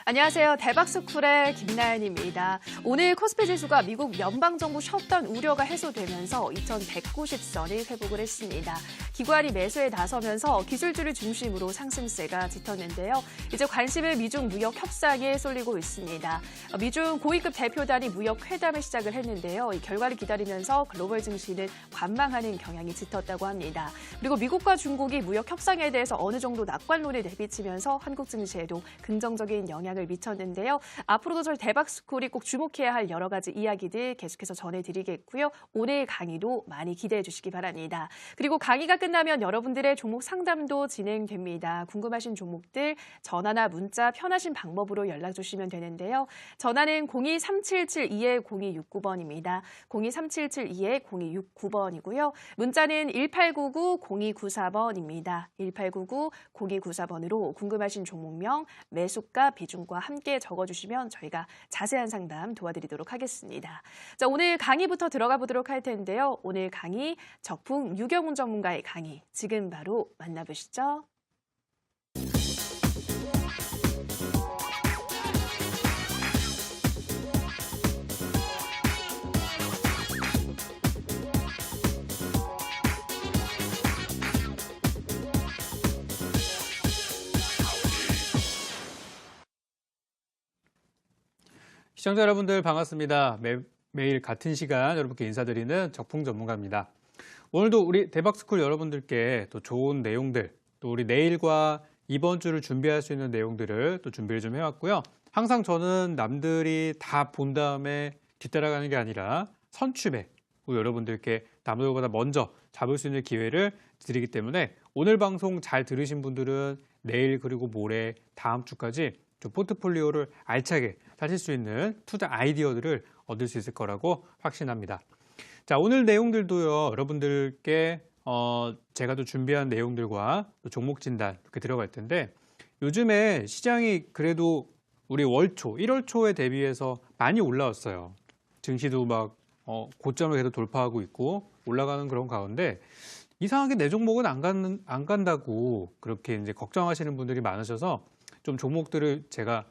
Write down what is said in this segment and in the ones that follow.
안녕하세요. 대박스쿨의 김나연입니다. 오늘 코스피 지수가 미국 연방정부 셧다운 우려가 해소되면서 2190선이 회복을 했습니다. 기관이 매수에 나서면서 기술주를 중심으로 상승세가 짙었는데요. 이제 관심을 미중 무역 협상에 쏠리고 있습니다. 미중 고위급 대표단이 무역 회담을 시작을 했는데요. 이 결과를 기다리면서 글로벌 증시는 관망하는 경향이 짙었다고 합니다. 그리고 미국과 중국이 무역 협상에 대해서 어느 정도 낙관론을 내비치면서 한국 증시에도 긍정적인 영향을 미쳤는데요. 앞으로도 저희 대박스쿨이 꼭 주목해야 할 여러 가지 이야기들 계속해서 전해드리겠고요. 오늘 강의도 많이 기대해 주시기 바랍니다. 그리고 강의가 끝나면 여러분들의 종목 상담도 진행됩니다. 궁금하신 종목들 전화나 문자 편하신 방법으로 연락 주시면 되는데요. 전화는 02-3772-0269번입니다. 02-3772-0269번이고요. 문자는 1899-0294번입니다. 1899-0294번으로 궁금하신 종목명, 매수가, 비중과 함께 적어주시면 저희가 자세한 상담 도와드리도록 하겠습니다. 자, 오늘 강의부터 들어가 보도록 할 텐데요. 오늘 강의 적풍 유경훈 전문가의 강의 지금 바로 만나보시죠. 시청자 여러분들 반갑습니다. 매일 같은 시간 여러분께 인사드리는 적풍 전문가입니다. 오늘도 우리 대박스쿨 여러분들께 또 좋은 내용들, 또 우리 내일과 이번 주를 준비할 수 있는 내용들을 또 준비를 좀 해왔고요. 항상 저는 남들이 다 본 다음에 뒤따라가는 게 아니라 선취매, 여러분들께 남들보다 먼저 잡을 수 있는 기회를 드리기 때문에 오늘 방송 잘 들으신 분들은 내일 그리고 모레 다음 주까지 좀 포트폴리오를 알차게 짜실 수 있는 투자 아이디어들을 얻을 수 있을 거라고 확신합니다. 자, 오늘 내용들도요, 여러분들께 제가 또 준비한 내용들과 또 종목 진단 이렇게 들어갈 텐데 요즘에 시장이 그래도 우리 월초, 1월 초에 대비해서 많이 올라왔어요. 증시도 막 고점을 계속 돌파하고 있고 올라가는 그런 가운데 이상하게 내 종목은 안 간다고 그렇게 이제 걱정하시는 분들이 많으셔서 좀 종목들을 제가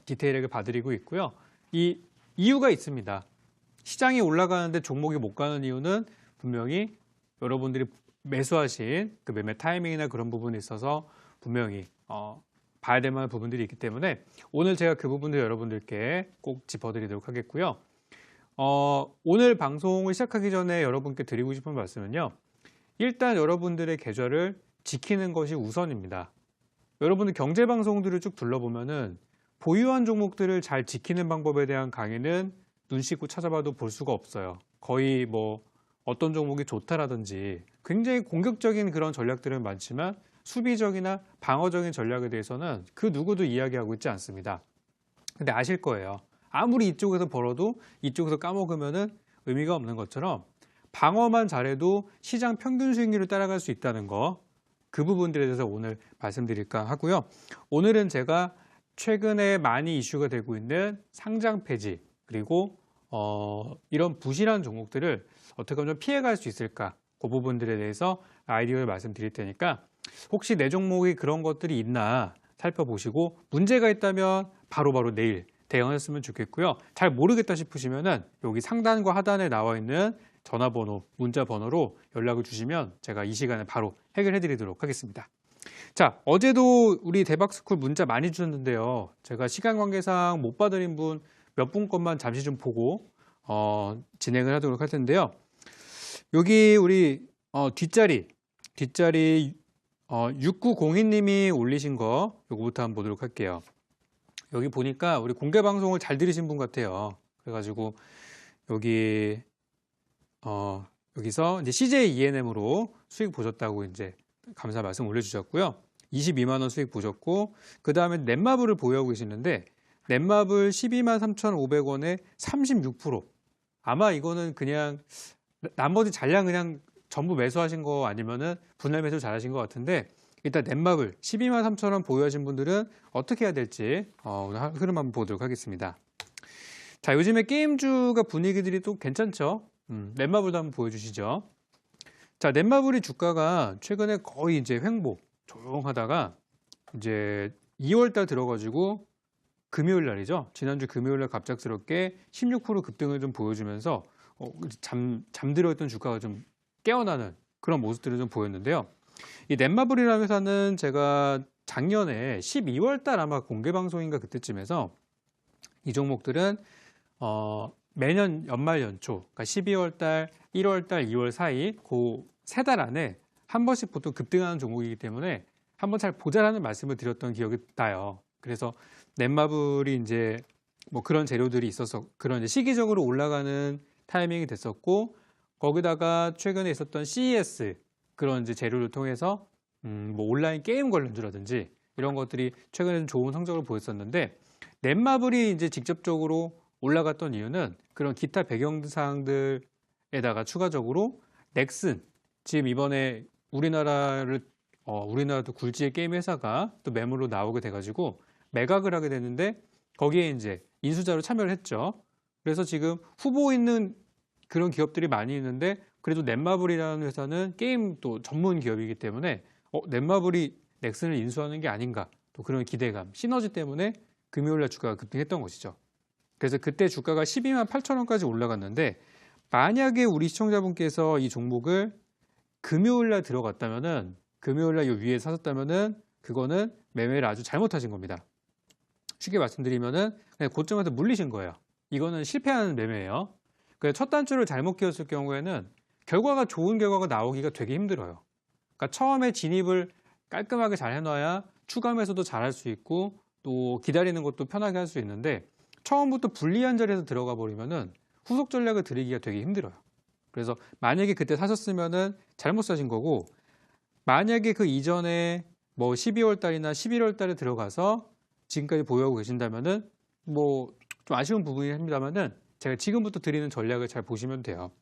디테일하게 봐드리고 있고요. 이 이유가 있습니다. 시장이 올라가는데 종목이 못 가는 이유는 분명히 여러분들이 매수하신 그 매매 타이밍이나 그런 부분이 있어서 분명히 봐야 될 만한 부분들이 있기 때문에 오늘 제가 그 부분들 여러분들께 꼭 짚어드리도록 하겠고요. 오늘 방송을 시작하기 전에 여러분께 드리고 싶은 말씀은요. 일단 여러분들의 계좌를 지키는 것이 우선입니다. 여러분들 경제방송들을 쭉 둘러보면은 보유한 종목들을 잘 지키는 방법에 대한 강의는 눈 씻고 찾아봐도 볼 수가 없어요. 거의 뭐 어떤 종목이 좋다라든지 굉장히 공격적인 그런 전략들은 많지만 수비적이나 방어적인 전략에 대해서는 그 누구도 이야기하고 있지 않습니다. 근데 아실 거예요. 아무리 이쪽에서 벌어도 이쪽에서 까먹으면은 의미가 없는 것처럼 방어만 잘해도 시장 평균 수익률을 따라갈 수 있다는 거, 그 부분들에 대해서 오늘 말씀드릴까 하고요. 오늘은 제가 최근에 많이 이슈가 되고 있는 상장 폐지 그리고 이런 부실한 종목들을 어떻게 하면 피해갈 수 있을까, 그 부분들에 대해서 아이디어를 말씀드릴 테니까 혹시 내 종목이 그런 것들이 있나 살펴보시고 문제가 있다면 바로바로 내일 대응하셨으면 좋겠고요. 잘 모르겠다 싶으시면은 여기 상단과 하단에 나와 있는 전화번호, 문자번호로 연락을 주시면 제가 이 시간에 바로 해결해 드리도록 하겠습니다. 자, 어제도 우리 대박스쿨 문자 많이 주셨는데요. 제가 시간 관계상 못 받으신 분 몇 분 것만 잠시 좀 보고 진행을 하도록 할 텐데요. 여기 우리 뒷자리 6902님이 올리신 거 요거부터 한번 보도록 할게요. 여기 보니까 우리 공개 방송을 잘 들으신 분 같아요. 그래가지고 여기서 이제 CJ ENM으로 수익 보셨다고 이제 감사 말씀 올려주셨고요. 22만 원 수익 보셨고, 그 다음에 넷마블을 보유하고 계시는데 넷마블 12만 3,500원에 36%. 아마 이거는 그냥 나머지 잔량 그냥 전부 매수하신 거 아니면은 분할 매수 잘하신 것 같은데 일단 넷마블 12만 3,000원 보유하신 분들은 어떻게 해야 될지 오늘 흐름 한번 보도록 하겠습니다. 자, 요즘에 게임주가 분위기들이 또 괜찮죠? 넷마블도 한번 보여주시죠. 자, 넷마블이 주가가 최근에 거의 이제 횡보 조용하다가 이제 2월달 들어가지고 금요일 날이죠. 지난주 금요일 날 갑작스럽게 16% 급등을 좀 보여주면서 잠들어 있던 주가가 좀 깨어나는 그런 모습들을 좀 보였는데요. 이 넷마블이라는 회사는 제가 작년에 12월 달 아마 공개 방송인가 그때쯤에서 이 종목들은 매년 연말 연초, 그러니까 12월 달, 1월 달, 2월 사이 그 세 달 안에 한 번씩 보통 급등하는 종목이기 때문에 한번 잘 보자라는 말씀을 드렸던 기억이 나요. 그래서 넷마블이 이제 뭐 그런 재료들이 있어서 그런 이제 시기적으로 올라가는 타이밍이 됐었고, 거기다가 최근에 있었던 CES 그런 이제 재료를 통해서 뭐 온라인 게임 관련주라든지 이런 것들이 최근에 좀 좋은 성적을 보였었는데, 넷마블이 이제 직접적으로 올라갔던 이유는 그런 기타 배경사항들에다가 추가적으로 넥슨, 지금 이번에 우리나라도 굴지의 게임 회사가 또 매물로 나오게 돼가지고 매각을 하게 됐는데, 거기에 이제 인수자로 참여를 했죠. 그래서 지금 후보 있는 그런 기업들이 많이 있는데, 그래도 넷마블이라는 회사는 게임 또 전문 기업이기 때문에 넷마블이 넥슨을 인수하는 게 아닌가, 또 그런 기대감, 시너지 때문에 금요일날 주가가 급등했던 것이죠. 그래서 그때 주가가 12만 8천 원까지 올라갔는데, 만약에 우리 시청자분께서 이 종목을 금요일날 들어갔다면은, 금요일날 이 위에 사셨다면은 그거는 매매를 아주 잘못하신 겁니다. 쉽게 말씀드리면은 그냥 고점에서 물리신 거예요. 이거는 실패하는 매매예요. 그래서 첫 단추를 잘못 끼웠을 경우에는 결과가 좋은 결과가 나오기가 되게 힘들어요. 그러니까 처음에 진입을 깔끔하게 잘 해놔야 추가 매수도 잘 할 수 있고 또 기다리는 것도 편하게 할 수 있는데, 처음부터 불리한 자리에서 들어가 버리면은 후속 전략을 들이기가 되게 힘들어요. 그래서 만약에 그때 사셨으면은 잘못 사신 거고, 만약에 그 이전에 뭐 12월 달이나 11월 달에 들어가서 지금까지 보유하고 계신다면은 뭐 좀 아쉬운 부분이 합니다만은 제가 지금부터 드리는 전략을 잘 보시면 돼요.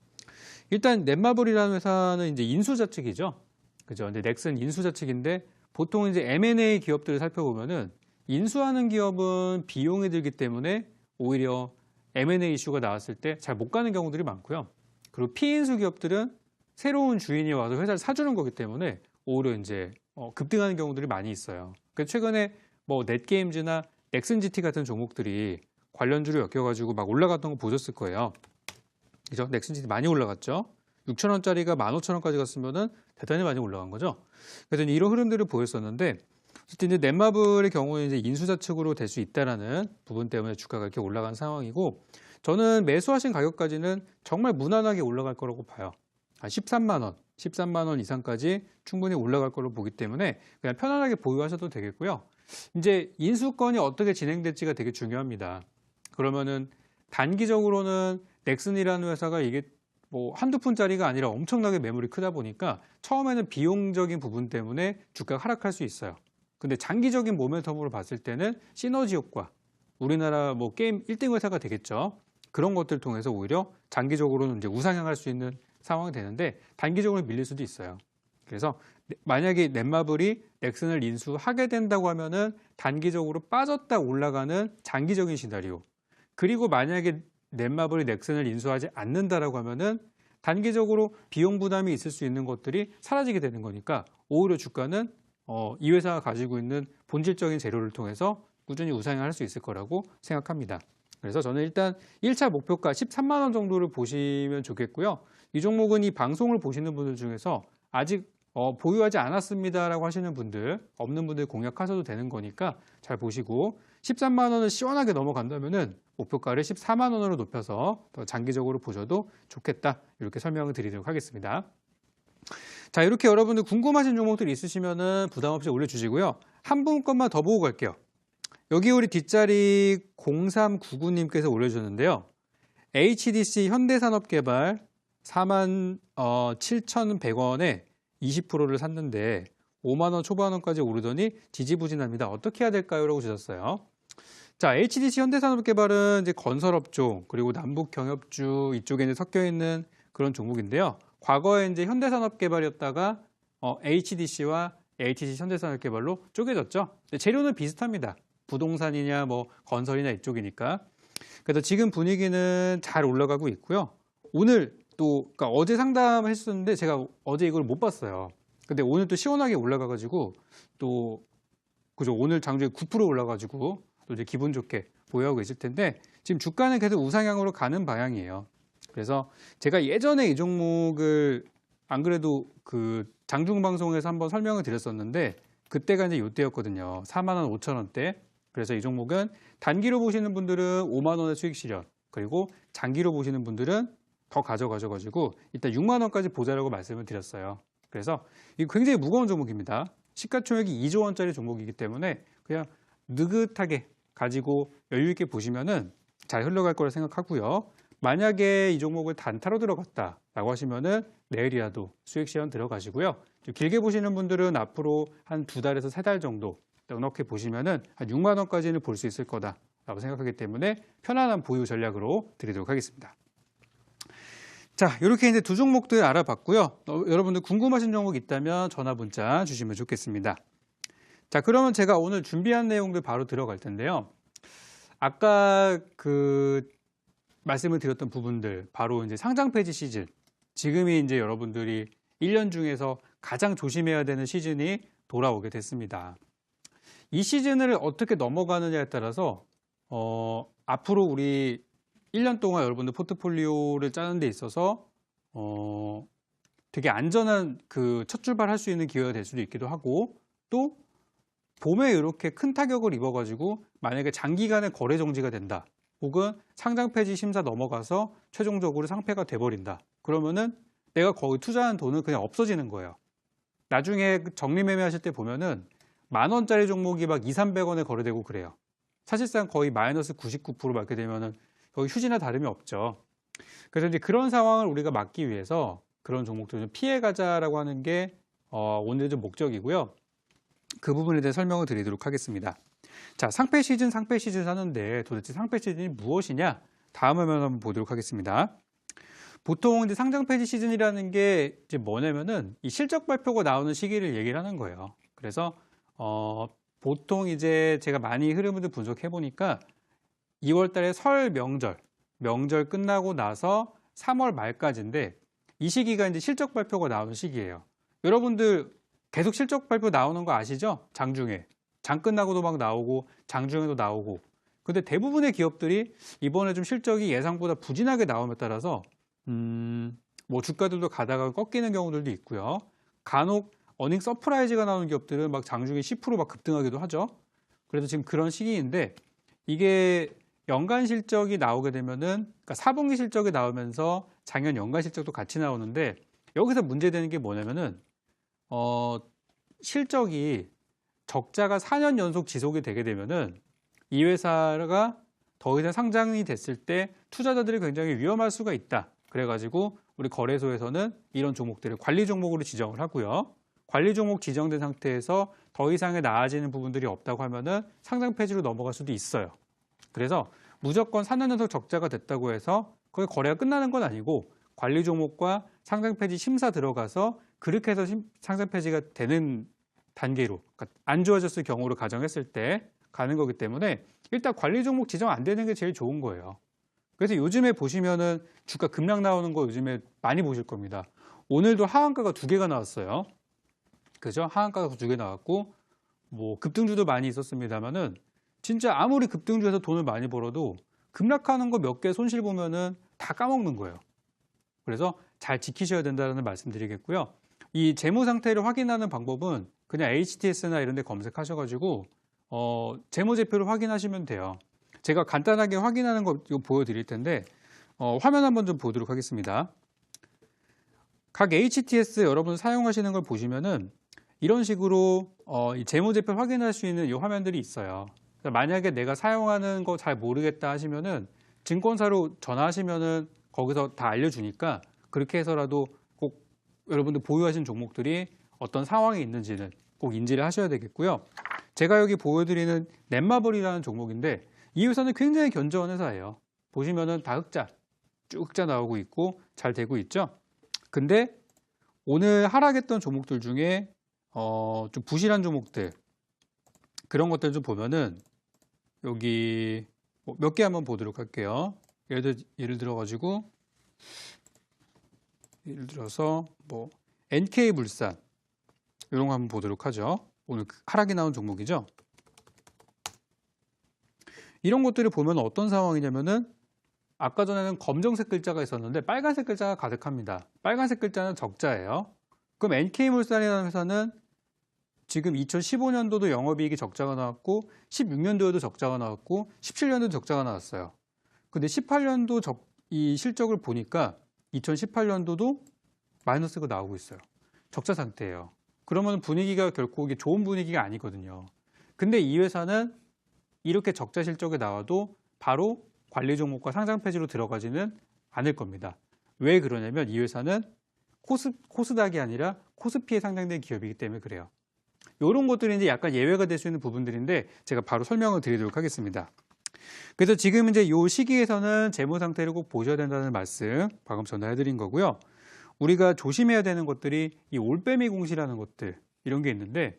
일단 넷마블이라는 회사는 이제 인수자 측이죠. 그죠? 근데 넥슨 인수자 측인데, 보통 이제 M&A 기업들을 살펴보면은 인수하는 기업은 비용이 들기 때문에 오히려 M&A 이슈가 나왔을 때 잘 못 가는 경우들이 많고요. 그리고 피인수 기업들은 새로운 주인이 와서 회사를 사주는 거기 때문에 오히려 이제 급등하는 경우들이 많이 있어요. 그래서 최근에 뭐 넷게임즈나 넥슨GT 같은 종목들이 관련주로 엮여가지고 막 올라갔던 거 보셨을 거예요. 그죠? 넥슨GT 많이 올라갔죠. 6천 원짜리가 15,000원까지 갔으면은 대단히 많이 올라간 거죠. 그래서 이런 흐름들을 보였었는데, 어쨌든 이제 넷마블의 경우에 이제 인수자 측으로 될 수 있다라는 부분 때문에 주가가 이렇게 올라간 상황이고, 저는 매수하신 가격까지는 정말 무난하게 올라갈 거라고 봐요. 13만 원 이상까지 충분히 올라갈 거로 보기 때문에 그냥 편안하게 보유하셔도 되겠고요. 이제 인수건이 어떻게 진행될지가 되게 중요합니다. 그러면은 단기적으로는 넥슨이라는 회사가 이게 뭐 한두 푼짜리가 아니라 엄청나게 매물이 크다 보니까 처음에는 비용적인 부분 때문에 주가가 하락할 수 있어요. 근데 장기적인 모멘텀으로 봤을 때는 시너지 효과, 우리나라 뭐 게임 1등 회사가 되겠죠. 그런 것들 통해서 오히려 장기적으로는 이제 우상향할 수 있는 상황이 되는데, 단기적으로 밀릴 수도 있어요. 그래서 만약에 넷마블이 넥슨을 인수하게 된다고 하면은 단기적으로 빠졌다 올라가는 장기적인 시나리오, 그리고 만약에 넷마블이 넥슨을 인수하지 않는다라고 하면은 단기적으로 비용 부담이 있을 수 있는 것들이 사라지게 되는 거니까 오히려 주가는 이 회사가 가지고 있는 본질적인 재료를 통해서 꾸준히 우상향할 수 있을 거라고 생각합니다. 그래서 저는 일단 1차 목표가 13만 원 정도를 보시면 좋겠고요. 이 종목은 이 방송을 보시는 분들 중에서 아직 보유하지 않았습니다라고 하시는 분들, 없는 분들 공략하셔도 되는 거니까 잘 보시고, 13만 원을 시원하게 넘어간다면은 목표가를 14만 원으로 높여서 더 장기적으로 보셔도 좋겠다, 이렇게 설명을 드리도록 하겠습니다. 자, 이렇게 여러분들 궁금하신 종목들 있으시면은 부담 없이 올려주시고요. 한 분 것만 더 보고 갈게요. 여기 우리 뒷자리 0399님께서 올려주셨는데요. HDC 현대산업개발 47,100원에 20%를 샀는데 5만 원 초반원까지 오르더니 지지부진합니다. 어떻게 해야 될까요? 라고 주셨어요. 자, HDC 현대산업개발은 이제 건설업종 그리고 남북경협주 이쪽에 이제 섞여 있는 그런 종목인데요. 과거에 이제 현대산업개발이었다가 HDC와 HDC 현대산업개발로 쪼개졌죠. 재료는 비슷합니다. 부동산이냐 뭐 건설이나 이쪽이니까. 그래서 지금 분위기는 잘 올라가고 있고요. 오늘 또 그러니까 어제 상담했었는데 제가 어제 이걸 못 봤어요. 근데 오늘 또 시원하게 올라가가지고 또 그죠, 오늘 장중에 9% 올라가지고 또 이제 기분 좋게 보유하고 계실 텐데 지금 주가는 계속 우상향으로 가는 방향이에요. 그래서 제가 예전에 이 종목을 안 그래도 그 장중 방송에서 한번 설명을 드렸었는데 그때가 이제 이때였거든요. 45,000원대. 그래서 이 종목은 단기로 보시는 분들은 5만 원의 수익 실현, 그리고 장기로 보시는 분들은 더 가져가셔가지고 일단 6만 원까지 보자라고 말씀을 드렸어요. 그래서 이거 굉장히 무거운 종목입니다. 시가총액이 2조 원짜리 종목이기 때문에 그냥 느긋하게 가지고 여유 있게 보시면은 잘 흘러갈 거라 생각하고요. 만약에 이 종목을 단타로 들어갔다라고 하시면은 내일이라도 수익 실현 들어가시고요. 좀 길게 보시는 분들은 앞으로 한 2달에서 3달 정도 넉넉히 보시면은 한 6만 원까지는 볼 수 있을 거다라고 생각하기 때문에 편안한 보유 전략으로 드리도록 하겠습니다. 자, 이렇게 이제 두 종목들 알아봤고요. 여러분들 궁금하신 종목 있다면 전화 문자 주시면 좋겠습니다. 자, 그러면 제가 오늘 준비한 내용들 바로 들어갈 텐데요. 아까 그 말씀을 드렸던 부분들, 바로 이제 상장 폐지 시즌. 지금이 이제 여러분들이 1년 중에서 가장 조심해야 되는 시즌이 돌아오게 됐습니다. 이 시즌을 어떻게 넘어가느냐에 따라서 앞으로 우리 1년 동안 여러분들 포트폴리오를 짜는 데 있어서 되게 안전한 그 첫 출발할 수 있는 기회가 될 수도 있기도 하고, 또 봄에 이렇게 큰 타격을 입어가지고 만약에 장기간의 거래 정지가 된다, 혹은 상장 폐지 심사 넘어가서 최종적으로 상폐가 돼버린다, 그러면은 내가 거기 투자한 돈은 그냥 없어지는 거예요. 나중에 정리 매매하실 때 보면은 10,000원짜리 종목이 막 200~300원에 거래되고 그래요. 사실상 거의 마이너스 99% 맞게 되면은 거의 휴지나 다름이 없죠. 그래서 이제 그런 상황을 우리가 막기 위해서 그런 종목들을 좀 피해가자라고 하는 게 오늘의 좀 목적이고요. 그 부분에 대해 설명을 드리도록 하겠습니다. 자, 상폐 시즌 하는데 도대체 상폐 시즌이 무엇이냐? 다음 화면 한번 보도록 하겠습니다. 보통 이제 상장 폐지 시즌이라는 게 이제 뭐냐면은 이 실적 발표가 나오는 시기를 얘기를 하는 거예요. 그래서 보통 이제 제가 많이 흐름을 분석해 보니까 2월 달에 설 명절 끝나고 나서 3월 말까지인데, 이 시기가 이제 실적 발표가 나오는 시기예요. 여러분들 계속 실적 발표 나오는 거 아시죠? 장중에. 장 끝나고도 막 나오고 장중에도 나오고. 근데 대부분의 기업들이 이번에 좀 실적이 예상보다 부진하게 나옴에 따라서 뭐 주가들도 가다가 꺾이는 경우들도 있고요. 간혹 어닝 서프라이즈가 나오는 기업들은 막 장중에 10% 막 급등하기도 하죠. 그래서 지금 그런 시기인데, 이게 연간 실적이 나오게 되면은, 그러니까 4분기 실적이 나오면서 작년 연간 실적도 같이 나오는데, 여기서 문제되는 게 뭐냐면은 실적이 적자가 4년 연속 지속이 되게 되면은 이 회사가 더 이상 상장이 됐을 때 투자자들이 굉장히 위험할 수가 있다. 그래가지고 우리 거래소에서는 이런 종목들을 관리 종목으로 지정을 하고요. 관리 종목 지정된 상태에서 더 이상의 나아지는 부분들이 없다고 하면은 상장 폐지로 넘어갈 수도 있어요. 그래서 무조건 4년 연속 적자가 됐다고 해서 거기 거래가 끝나는 건 아니고, 관리 종목과 상장 폐지 심사 들어가서 그렇게 해서 상장 폐지가 되는 단계로, 그러니까 안 좋아졌을 경우를 가정했을 때 가는 거기 때문에 일단 관리 종목 지정 안 되는 게 제일 좋은 거예요. 그래서 요즘에 보시면은 주가 급락 나오는 거 요즘에 많이 보실 겁니다. 오늘도 하한가가 2개가 나왔어요. 그죠? 하한가가 2개 나왔고, 뭐 급등주도 많이 있었습니다만은 진짜 아무리 급등주에서 돈을 많이 벌어도 급락하는 거 몇 개 손실 보면은 다 까먹는 거예요. 그래서 잘 지키셔야 된다는 말씀드리겠고요. 이 재무 상태를 확인하는 방법은 그냥 HTS나 이런 데 검색하셔가지고 재무제표를 확인하시면 돼요. 제가 간단하게 확인하는 거 이거 보여드릴 텐데 화면 한번 좀 보도록 하겠습니다. 각 HTS 여러분 사용하시는 걸 보시면은 이런 식으로 이 재무제표 확인할 수 있는 이 화면들이 있어요. 만약에 내가 사용하는 거 잘 모르겠다 하시면은 증권사로 전화하시면은 거기서 다 알려주니까 그렇게 해서라도 꼭 여러분들 보유하신 종목들이 어떤 상황이 있는지는 꼭 인지를 하셔야 되겠고요. 제가 여기 보여드리는 넷마블이라는 종목인데 이 회사는 굉장히 견조한 회사예요. 보시면은 다 흑자, 쭉 흑자 나오고 있고 잘 되고 있죠. 근데 오늘 하락했던 종목들 중에 좀 부실한 종목들, 그런 것들 좀 보면은 여기 몇 개 한번 보도록 할게요. 예를 들어서 뭐 NK물산 이런 거 한번 보도록 하죠. 오늘 하락이 나온 종목이죠. 이런 것들을 보면 어떤 상황이냐면은 아까 전에는 검정색 글자가 있었는데 빨간색 글자가 가득합니다. 빨간색 글자는 적자예요. 그럼 NK물산이라는 회사는 지금 2015년도도 영업이익이 적자가 나왔고 16년도에도 적자가 나왔고 17년도도 적자가 나왔어요. 근데 18년도 이 실적을 보니까 2018년도도 마이너스가 나오고 있어요. 적자 상태예요. 그러면 분위기가 결코 이게 좋은 분위기가 아니거든요. 근데 이 회사는 이렇게 적자 실적이 나와도 바로 관리 종목과 상장 폐지로 들어가지는 않을 겁니다. 왜 그러냐면 이 회사는 코스닥이 아니라 코스피에 상장된 기업이기 때문에 그래요. 이런 것들이 이제 약간 예외가 될 수 있는 부분들인데 제가 바로 설명을 드리도록 하겠습니다. 그래서 지금 이제 이 시기에서는 재무 상태를 꼭 보셔야 된다는 말씀 방금 전달해 드린 거고요. 우리가 조심해야 되는 것들이 이 올빼미 공시라는 것들 이런 게 있는데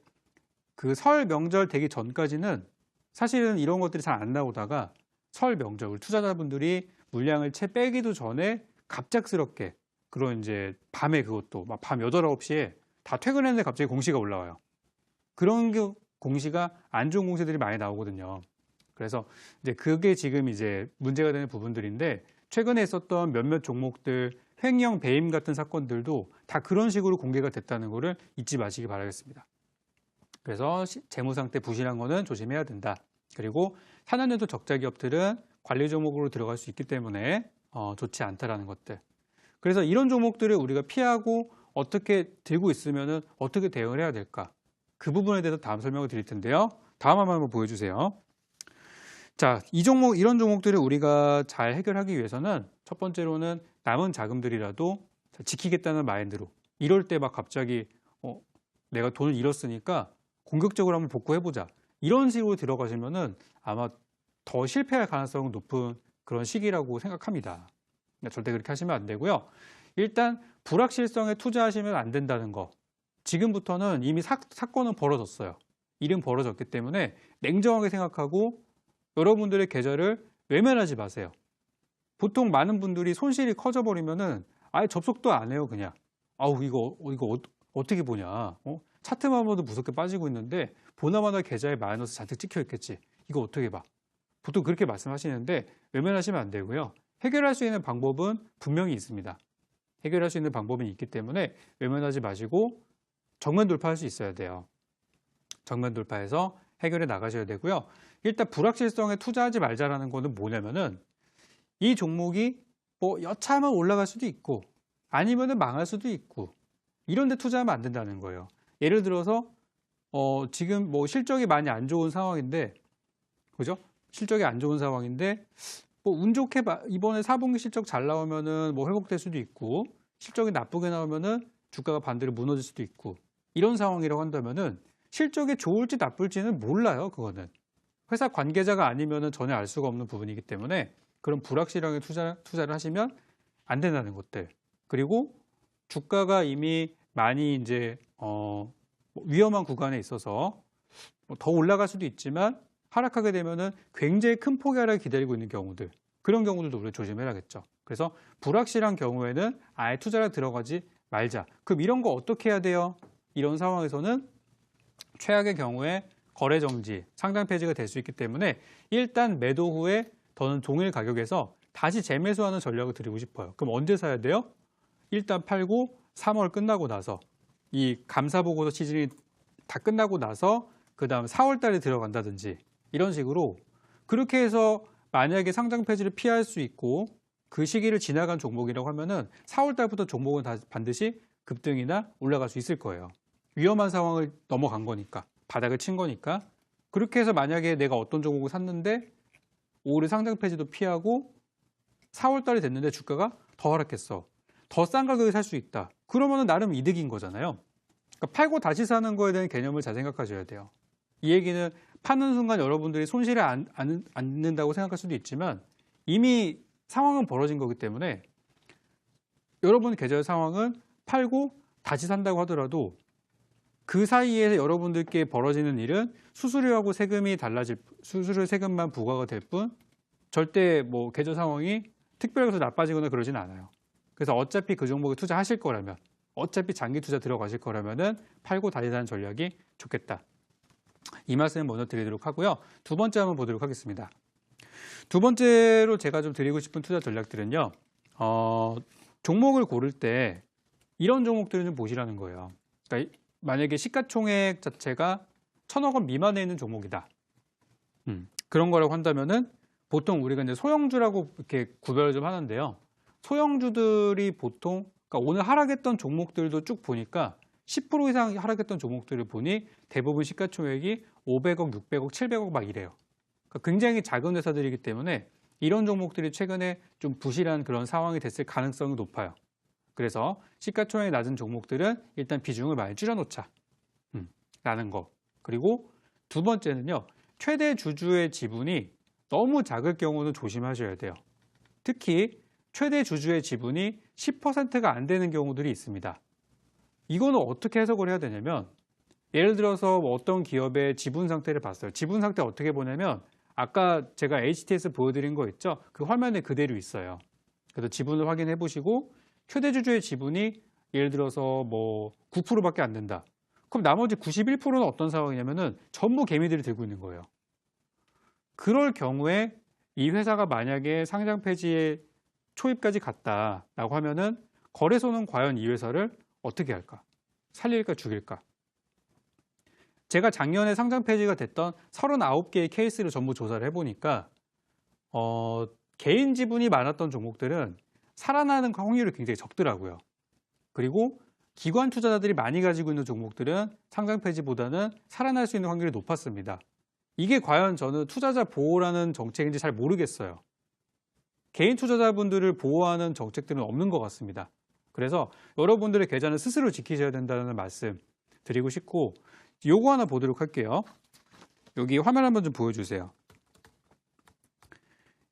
그 설 명절 되기 전까지는 사실은 이런 것들이 잘 안 나오다가 설 명절 우리 투자자분들이 물량을 채 빼기도 전에 갑작스럽게 그런 이제 밤에 그것도 막 밤 8, 9시에 다 퇴근했는데 갑자기 공시가 올라와요. 그런 공시가 안 좋은 공시들이 많이 나오거든요. 그래서 이제 그게 지금 이제 문제가 되는 부분들인데 최근에 있었던 몇몇 종목들 횡령 배임 같은 사건들도 다 그런 식으로 공개가 됐다는 거를 잊지 마시기 바라겠습니다. 그래서 재무 상태 부실한 거는 조심해야 된다. 그리고 산업연도 적자 기업들은 관리 종목으로 들어갈 수 있기 때문에 좋지 않다라는 것들. 그래서 이런 종목들을 우리가 피하고 어떻게 들고 있으면은 어떻게 대응을 해야 될까? 그 부분에 대해서 다음 설명을 드릴 텐데요. 다음 한번 보여주세요. 자, 이런 종목들을 우리가 잘 해결하기 위해서는 첫 번째로는 남은 자금들이라도 지키겠다는 마인드로 이럴 때 막 갑자기 내가 돈을 잃었으니까 공격적으로 한번 복구해보자. 이런 식으로 들어가시면은 아마 더 실패할 가능성이 높은 그런 시기라고 생각합니다. 절대 그렇게 하시면 안 되고요. 일단 불확실성에 투자하시면 안 된다는 거. 지금부터는 이미 사건은 벌어졌어요. 일은 벌어졌기 때문에 냉정하게 생각하고 여러분들의 계좌를 외면하지 마세요. 보통 많은 분들이 손실이 커져버리면은 아예 접속도 안 해요, 그냥. 아우, 이거 어떻게 보냐. 차트만 봐도 무섭게 빠지고 있는데 보나마나 계좌에 마이너스 잔뜩 찍혀 있겠지. 이거 어떻게 봐. 보통 그렇게 말씀하시는데 외면하시면 안 되고요. 해결할 수 있는 방법은 분명히 있습니다. 해결할 수 있는 방법이 있기 때문에 외면하지 마시고 정면 돌파할 수 있어야 돼요. 정면 돌파해서 해결해 나가셔야 되고요. 일단 불확실성에 투자하지 말자라는 거는 뭐냐면은 이 종목이 뭐 여차하면 올라갈 수도 있고 아니면은 망할 수도 있고 이런 데 투자하면 안 된다는 거예요. 예를 들어서 지금 뭐 실적이 많이 안 좋은 상황인데 그죠? 실적이 안 좋은 상황인데 뭐 운 좋게 이번에 4분기 실적 잘 나오면은 뭐 회복될 수도 있고 실적이 나쁘게 나오면은 주가가 반대로 무너질 수도 있고 이런 상황이라고 한다면은 실적이 좋을지 나쁠지는 몰라요. 그거는 회사 관계자가 아니면은 전혀 알 수가 없는 부분이기 때문에 그런 불확실하게 투자를 하시면 안 된다는 것들. 그리고 주가가 이미 많이 이제 위험한 구간에 있어서 더 올라갈 수도 있지만 하락하게 되면은 굉장히 큰 폭의 하락이 기다리고 있는 경우들. 그런 경우들도 우리가 조심해야겠죠. 그래서 불확실한 경우에는 아예 투자를 들어가지 말자. 그럼 이런 거 어떻게 해야 돼요? 이런 상황에서는 최악의 경우에 거래 정지, 상장 폐지가 될 수 있기 때문에 일단 매도 후에 더는 동일 가격에서 다시 재매수하는 전략을 드리고 싶어요. 그럼 언제 사야 돼요? 일단 팔고 3월 끝나고 나서 이 감사보고서 시즌이 다 끝나고 나서 그 다음 4월 달에 들어간다든지 이런 식으로 그렇게 해서 만약에 상장 폐지를 피할 수 있고 그 시기를 지나간 종목이라고 하면은 4월 달부터 종목은 다 반드시 급등이나 올라갈 수 있을 거예요. 위험한 상황을 넘어간 거니까 바닥을 친 거니까 그렇게 해서 만약에 내가 어떤 종목을 샀는데 올해 상장 폐지도 피하고 4월 달이 됐는데 주가가 더 하락했어. 더 싼 가격에 살 수 있다. 그러면은 나름 이득인 거잖아요. 그러니까 팔고 다시 사는 거에 대한 개념을 잘 생각하셔야 돼요. 이 얘기는 파는 순간 여러분들이 손실을 않는다고 생각할 수도 있지만 이미 상황은 벌어진 거기 때문에 여러분 계좌의 상황은 팔고 다시 산다고 하더라도 그 사이에 여러분들께 벌어지는 일은 수수료하고 세금이 달라질 수수료 세금만 부과가 될 뿐 절대 뭐 계좌 상황이 특별하게 나빠지거나 그러진 않아요. 그래서 어차피 그 종목에 투자하실 거라면 어차피 장기 투자 들어가실 거라면은 팔고 다시 사는 전략이 좋겠다. 이 말씀을 먼저 드리도록 하고요. 두 번째 한번 보도록 하겠습니다. 두 번째로 제가 좀 드리고 싶은 투자 전략들은요. 종목을 고를 때 이런 종목들을 좀 보시라는 거예요. 그러니까 만약에 시가총액 자체가 1,000억 원 미만에 있는 종목이다. 그런 거라고 한다면은 보통 우리가 이제 소형주라고 이렇게 구별을 좀 하는데요. 소형주들이 보통 그러니까 오늘 하락했던 종목들도 쭉 보니까 10% 이상 하락했던 종목들을 보니 대부분 시가총액이 500억, 600억, 700억 막 이래요. 그러니까 굉장히 작은 회사들이기 때문에 이런 종목들이 최근에 좀 부실한 그런 상황이 됐을 가능성이 높아요. 그래서 시가총액이 낮은 종목들은 일단 비중을 많이 줄여놓자 라는 거. 그리고 두 번째는요. 최대 주주의 지분이 너무 작을 경우는 조심하셔야 돼요. 특히 최대 주주의 지분이 10%가 안 되는 경우들이 있습니다. 이거는 어떻게 해석을 해야 되냐면 예를 들어서 어떤 기업의 지분 상태를 봤어요. 지분 상태 어떻게 보냐면 아까 제가 HTS 보여드린 거 있죠? 그 화면에 그대로 있어요. 그래서 지분을 확인해 보시고 최대 주주의 지분이 예를 들어서 뭐 9%밖에 안 된다. 그럼 나머지 91%는 어떤 상황이냐면은 전부 개미들이 들고 있는 거예요. 그럴 경우에 이 회사가 만약에 상장 폐지에 초입까지 갔다라고 하면은 거래소는 과연 이 회사를 어떻게 할까? 살릴까 죽일까? 제가 작년에 상장 폐지가 됐던 39개의 케이스를 전부 조사를 해보니까 개인 지분이 많았던 종목들은 살아나는 확률이 굉장히 적더라고요. 그리고 기관 투자자들이 많이 가지고 있는 종목들은 상장 폐지보다는 살아날 수 있는 확률이 높았습니다. 이게 과연 저는 투자자 보호라는 정책인지 잘 모르겠어요. 개인 투자자분들을 보호하는 정책들은 없는 것 같습니다. 그래서 여러분들의 계좌는 스스로 지키셔야 된다는 말씀 드리고 싶고 요거 하나 보도록 할게요. 여기 화면 한번 좀 보여주세요.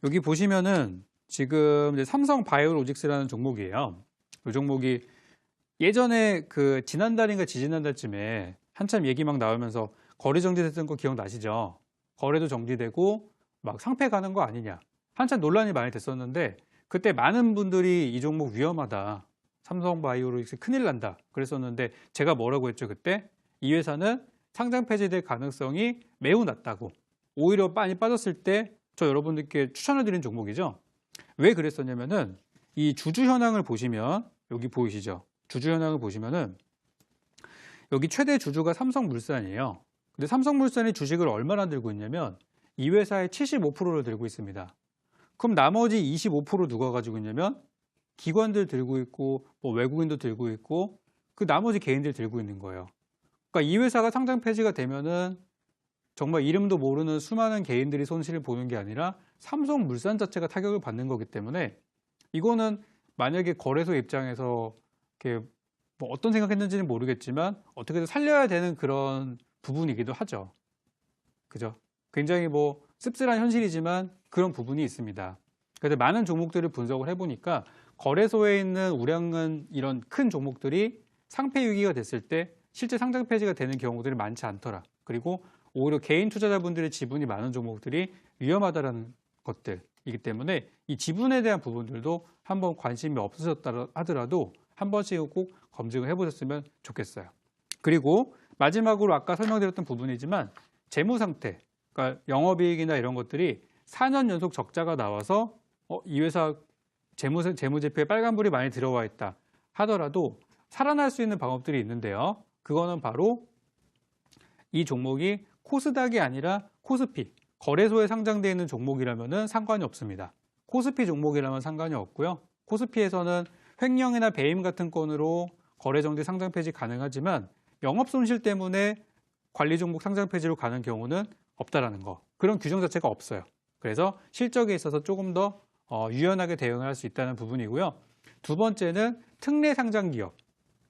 여기 보시면은 지금 이제 삼성 바이오로직스라는 종목이에요. 이 종목이 예전에 그 지난달인가 지지난달쯤에 한참 얘기 막 나오면서 거래 정지됐던 거 기억나시죠? 거래도 정지되고 막 상폐 가는 거 아니냐. 한참 논란이 많이 됐었는데 그때 많은 분들이 이 종목 위험하다. 삼성 바이오로직스 큰일 난다. 그랬었는데 제가 뭐라고 했죠 그때? 이 회사는 상장 폐지될 가능성이 매우 낮다고. 오히려 많이 빠졌을 때 저 여러분들께 추천을 드린 종목이죠. 왜 그랬었냐면은 이 주주 현황을 보시면 여기 보이시죠? 주주 현황을 보시면은 여기 최대 주주가 삼성물산이에요. 근데 삼성물산이 주식을 얼마나 들고 있냐면 이 회사의 75%를 들고 있습니다. 그럼 나머지 25% 누가 가지고 있냐면 기관들 들고 있고 뭐 외국인도 들고 있고 그 나머지 개인들 들고 있는 거예요. 그러니까 이 회사가 상장 폐지가 되면은 정말 이름도 모르는 수많은 개인들이 손실을 보는 게 아니라 삼성물산 자체가 타격을 받는 거기 때문에 이거는 만약에 거래소 입장에서 이렇게 뭐 어떤 생각했는지는 모르겠지만 어떻게든 살려야 되는 그런 부분이기도 하죠. 그죠? 굉장히 뭐 씁쓸한 현실이지만 그런 부분이 있습니다. 그래서 많은 종목들을 분석을 해보니까 거래소에 있는 우량한 이런 큰 종목들이 상폐 위기가 됐을 때 실제 상장 폐지가 되는 경우들이 많지 않더라. 그리고 오히려 개인 투자자분들의 지분이 많은 종목들이 위험하다라는 것들이기 때문에 이 지분에 대한 부분들도 한번 관심이 없으셨다 하더라도 한 번씩은 꼭 검증을 해보셨으면 좋겠어요. 그리고 마지막으로 아까 설명드렸던 부분이지만 재무 상태, 그러니까 영업이익이나 이런 것들이 4년 연속 적자가 나와서 이 회사 재무제표에 빨간불이 많이 들어와 있다 하더라도 살아날 수 있는 방법들이 있는데요. 그거는 바로 이 종목이 코스닥이 아니라 코스피, 거래소에 상장되어 있는 종목이라면 상관이 없습니다. 코스피 종목이라면 상관이 없고요. 코스피에서는 횡령이나 배임 같은 건으로 거래정지 상장 폐지 가능하지만 영업 손실 때문에 관리 종목 상장 폐지로 가는 경우는 없다라는 거. 그런 규정 자체가 없어요. 그래서 실적에 있어서 조금 더 유연하게 대응을 할 수 있다는 부분이고요. 두 번째는 특례 상장 기업.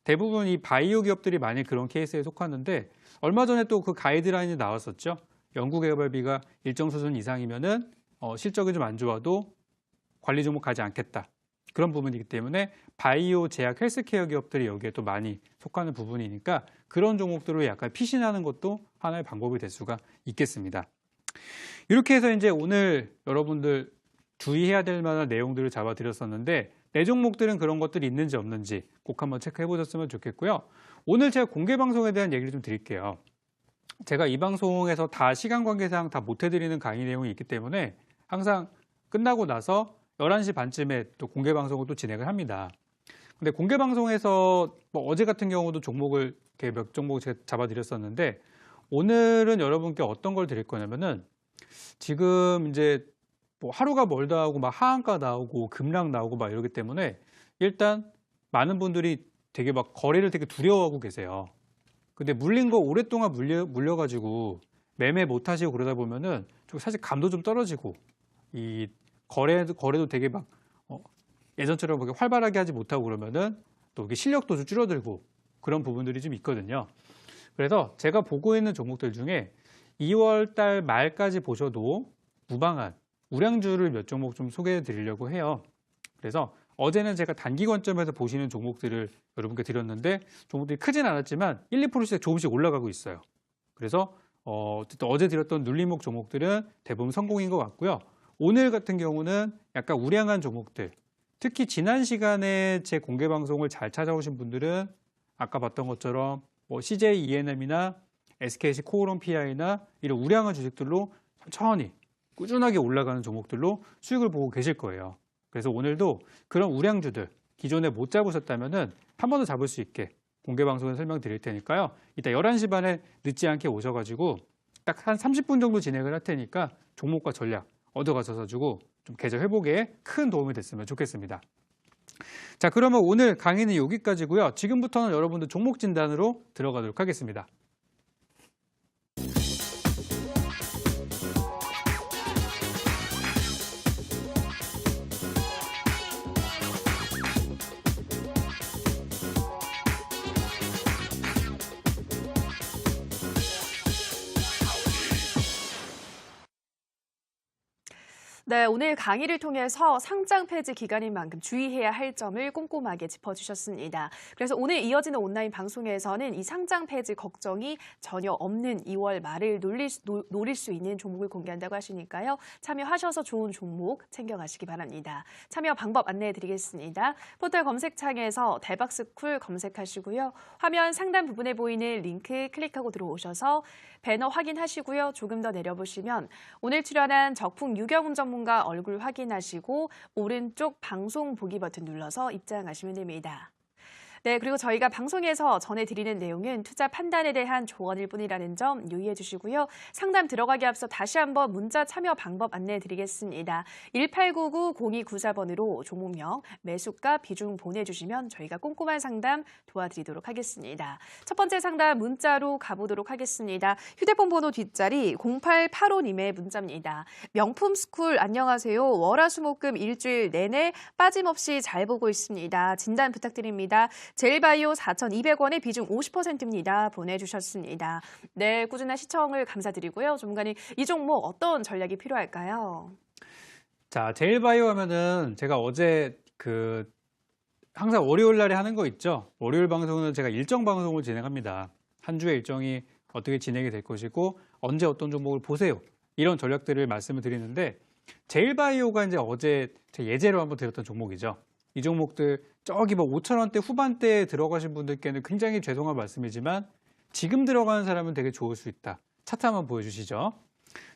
대부분 이 바이오 기업들이 많이 그런 케이스에 속하는데 얼마 전에 또 그 가이드라인이 나왔었죠. 연구개발비가 일정 수준 이상이면은 실적이 좀 안 좋아도 관리 종목 가지 않겠다. 그런 부분이기 때문에 바이오, 제약, 헬스케어 기업들이 여기에 또 많이 속하는 부분이니까 그런 종목들을 약간 피신하는 것도 하나의 방법이 될 수가 있겠습니다. 이렇게 해서 이제 오늘 여러분들 주의해야 될 만한 내용들을 잡아드렸었는데 내 종목들은 그런 것들이 있는지 없는지 꼭 한번 체크해 보셨으면 좋겠고요. 오늘 제가 공개 방송에 대한 얘기를 좀 드릴게요. 제가 이 방송에서 다 시간 관계상 다 못 해드리는 강의 내용이 있기 때문에 항상 끝나고 나서 11시 반쯤에 또 공개 방송을 또 진행을 합니다. 근데 공개 방송에서 뭐 어제 같은 경우도 종목을 이렇게 몇 종목 제가 잡아드렸었는데 오늘은 여러분께 어떤 걸 드릴 거냐면은 지금 이제 뭐 하루가 멀다 하고 막 하한가 나오고 급락 나오고 막 이러기 때문에 일단 많은 분들이 되게 막 거래를 되게 두려워하고 계세요. 근데 물린 거 오랫동안 물려가지고 매매 못 하시고 그러다 보면은 좀 사실 감도 좀 떨어지고 이 거래도 되게 막 예전처럼 그렇게 활발하게 하지 못하고 그러면은 또 이게 실력도 좀 줄어들고 그런 부분들이 좀 있거든요. 그래서 제가 보고 있는 종목들 중에 2월 달 말까지 보셔도 무방한 우량주를 몇 종목 좀 소개해 드리려고 해요. 그래서 어제는 제가 단기 관점에서 보시는 종목들을 여러분께 드렸는데 종목들이 크진 않았지만 1, 2%씩 조금씩 올라가고 있어요. 그래서 어쨌든 어제 드렸던 눌림목 종목들은 대부분 성공인 것 같고요. 오늘 같은 경우는 약간 우량한 종목들, 특히 지난 시간에 제 공개 방송을 잘 찾아오신 분들은 아까 봤던 것처럼 뭐 CJ ENM이나 SKC 코오롱 PI나 이런 우량한 주식들로 천천히 꾸준하게 올라가는 종목들로 수익을 보고 계실 거예요. 그래서 오늘도 그런 우량주들 기존에 못 잡으셨다면은 한 번 더 잡을 수 있게 공개 방송에 설명드릴 테니까요. 이따 11시 반에 늦지 않게 오셔가지고 딱 한 30분 정도 진행을 할 테니까 종목과 전략 얻어가셔가지고 좀 계좌 회복에 큰 도움이 됐으면 좋겠습니다. 자, 그러면 오늘 강의는 여기까지고요. 지금부터는 여러분들 종목 진단으로 들어가도록 하겠습니다. 네, 오늘 강의를 통해서 상장 폐지 기간인 만큼 주의해야 할 점을 꼼꼼하게 짚어주셨습니다. 그래서 오늘 이어지는 온라인 방송에서는 이 상장 폐지 걱정이 전혀 없는 2월 말을 노릴 수 있는 종목을 공개한다고 하시니까요. 참여하셔서 좋은 종목 챙겨가시기 바랍니다. 참여 방법 안내해드리겠습니다. 포털 검색창에서 대박스쿨 검색하시고요. 화면 상단 부분에 보이는 링크 클릭하고 들어오셔서 배너 확인하시고요. 조금 더 내려보시면 오늘 출연한 적풍 유경훈 전문가 얼굴 확인하시고 오른쪽 방송 보기 버튼 눌러서 입장하시면 됩니다. 네, 그리고 저희가 방송에서 전해드리는 내용은 투자 판단에 대한 조언일 뿐이라는 점 유의해 주시고요. 상담 들어가기 앞서 다시 한번 문자 참여 방법 안내해드리겠습니다. 1899-0294번으로 종목명, 매수가, 비중 보내주시면 저희가 꼼꼼한 상담 도와드리도록 하겠습니다. 첫 번째 상담 문자로 가보도록 하겠습니다. 휴대폰 번호 뒷자리 0885님의 문자입니다. 명품스쿨 안녕하세요. 월화수목금 일주일 내내 빠짐없이 잘 보고 있습니다. 진단 부탁드립니다. 제일바이오 4,200원에 비중 50%입니다. 보내주셨습니다. 네, 꾸준한 시청을 감사드리고요. 전문가님, 이 종목 어떤 전략이 필요할까요? 자, 제일바이오 하면은 제가 어제 항상 월요일 날에 하는 거 있죠? 월요일 방송은 제가 일정 방송을 진행합니다. 한 주의 일정이 어떻게 진행이 될 것이고 언제 어떤 종목을 보세요. 이런 전략들을 말씀을 드리는데 제일바이오가 이제 어제 제 예제로 한번 드렸던 종목이죠. 이 종목들 저기 뭐 5,000원대 후반대에 들어가신 분들께는 굉장히 죄송한 말씀이지만 지금 들어가는 사람은 되게 좋을 수 있다. 차트 한번 보여주시죠.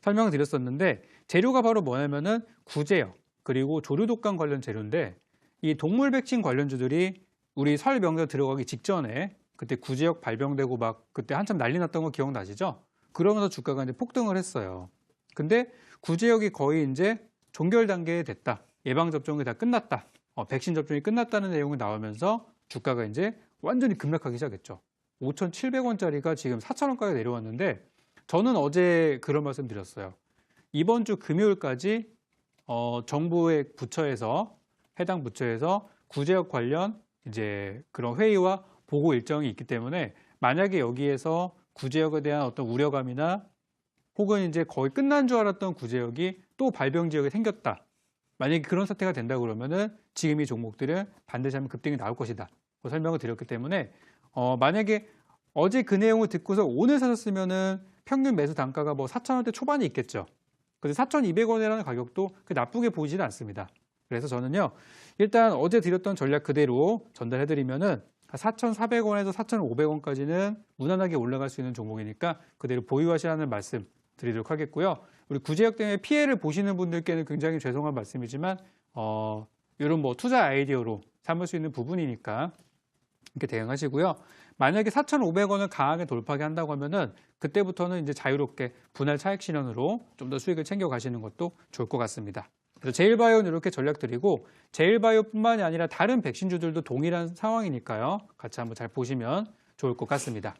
설명을 드렸었는데 재료가 바로 뭐냐면은 구제역 그리고 조류독감 관련 재료인데 이 동물 백신 관련주들이 우리 설 명절 들어가기 직전에 그때 구제역 발병되고 막 그때 한참 난리 났던 거 기억나시죠? 그러면서 주가가 이제 폭등을 했어요. 근데 구제역이 거의 이제 종결 단계에 됐다. 예방 접종이 다 끝났다. 백신 접종이 끝났다는 내용이 나오면서 주가가 이제 완전히 급락하기 시작했죠. 5,700원짜리가 지금 4,000원까지 내려왔는데 저는 어제 그런 말씀 드렸어요. 이번 주 금요일까지 정부의 부처에서 해당 부처에서 구제역 관련 이제 그런 회의와 보고 일정이 있기 때문에 만약에 여기에서 구제역에 대한 어떤 우려감이나 혹은 이제 거의 끝난 줄 알았던 구제역이 또 발병 지역이 생겼다. 만약에 그런 사태가 된다 그러면은 지금 이 종목들은 반드시 한번 급등이 나올 것이다. 설명을 드렸기 때문에 만약에 어제 그 내용을 듣고서 오늘 사셨으면은 평균 매수 단가가 뭐 4,000원대 초반이 있겠죠. 그래서 4,200원이라는 가격도 나쁘게 보이지는 않습니다. 그래서 저는요, 일단 어제 드렸던 전략 그대로 전달해드리면은 4,400원에서 4,500원까지는 무난하게 올라갈 수 있는 종목이니까 그대로 보유하시라는 말씀 드리도록 하겠고요. 우리 구제역 때문에 피해를 보시는 분들께는 굉장히 죄송한 말씀이지만 이런 뭐 투자 아이디어로 삼을 수 있는 부분이니까 이렇게 대응하시고요. 만약에 4,500원을 강하게 돌파하게 한다고 하면은 그때부터는 이제 자유롭게 분할 차익 실현으로 좀 더 수익을 챙겨 가시는 것도 좋을 것 같습니다. 그래서 제일바이오는 이렇게 전략 드리고 제일바이오뿐만이 아니라 다른 백신주들도 동일한 상황이니까요. 같이 한번 잘 보시면 좋을 것 같습니다.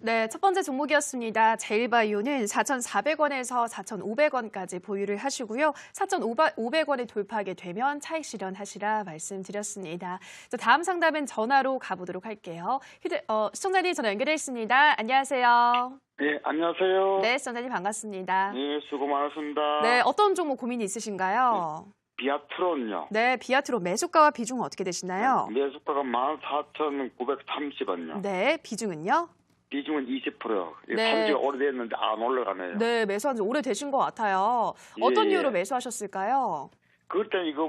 네, 첫 번째 종목이었습니다. 제일바이오는 4,400원에서 4,500원까지 보유를 하시고요. 4,500원에 돌파하게 되면 차익 실현하시라 말씀드렸습니다. 자, 다음 상담은 전화로 가보도록 할게요. 시청자님 전화 연결해 있습니다. 안녕하세요. 네, 안녕하세요. 네, 시청자님 반갑습니다. 네, 수고 많으십니다. 네, 어떤 종목 고민이 있으신가요? 비아트론요. 네, 비아트로 매수가와 비중은 어떻게 되시나요? 매수가가 14,930원요. 네, 비중은요? 비중은 20%요. 네. 산지 오래됐는데 안 올라가네요. 네, 매수한 지 오래되신 것 같아요. 어떤 예, 이유로 예. 매수하셨을까요? 그때 이거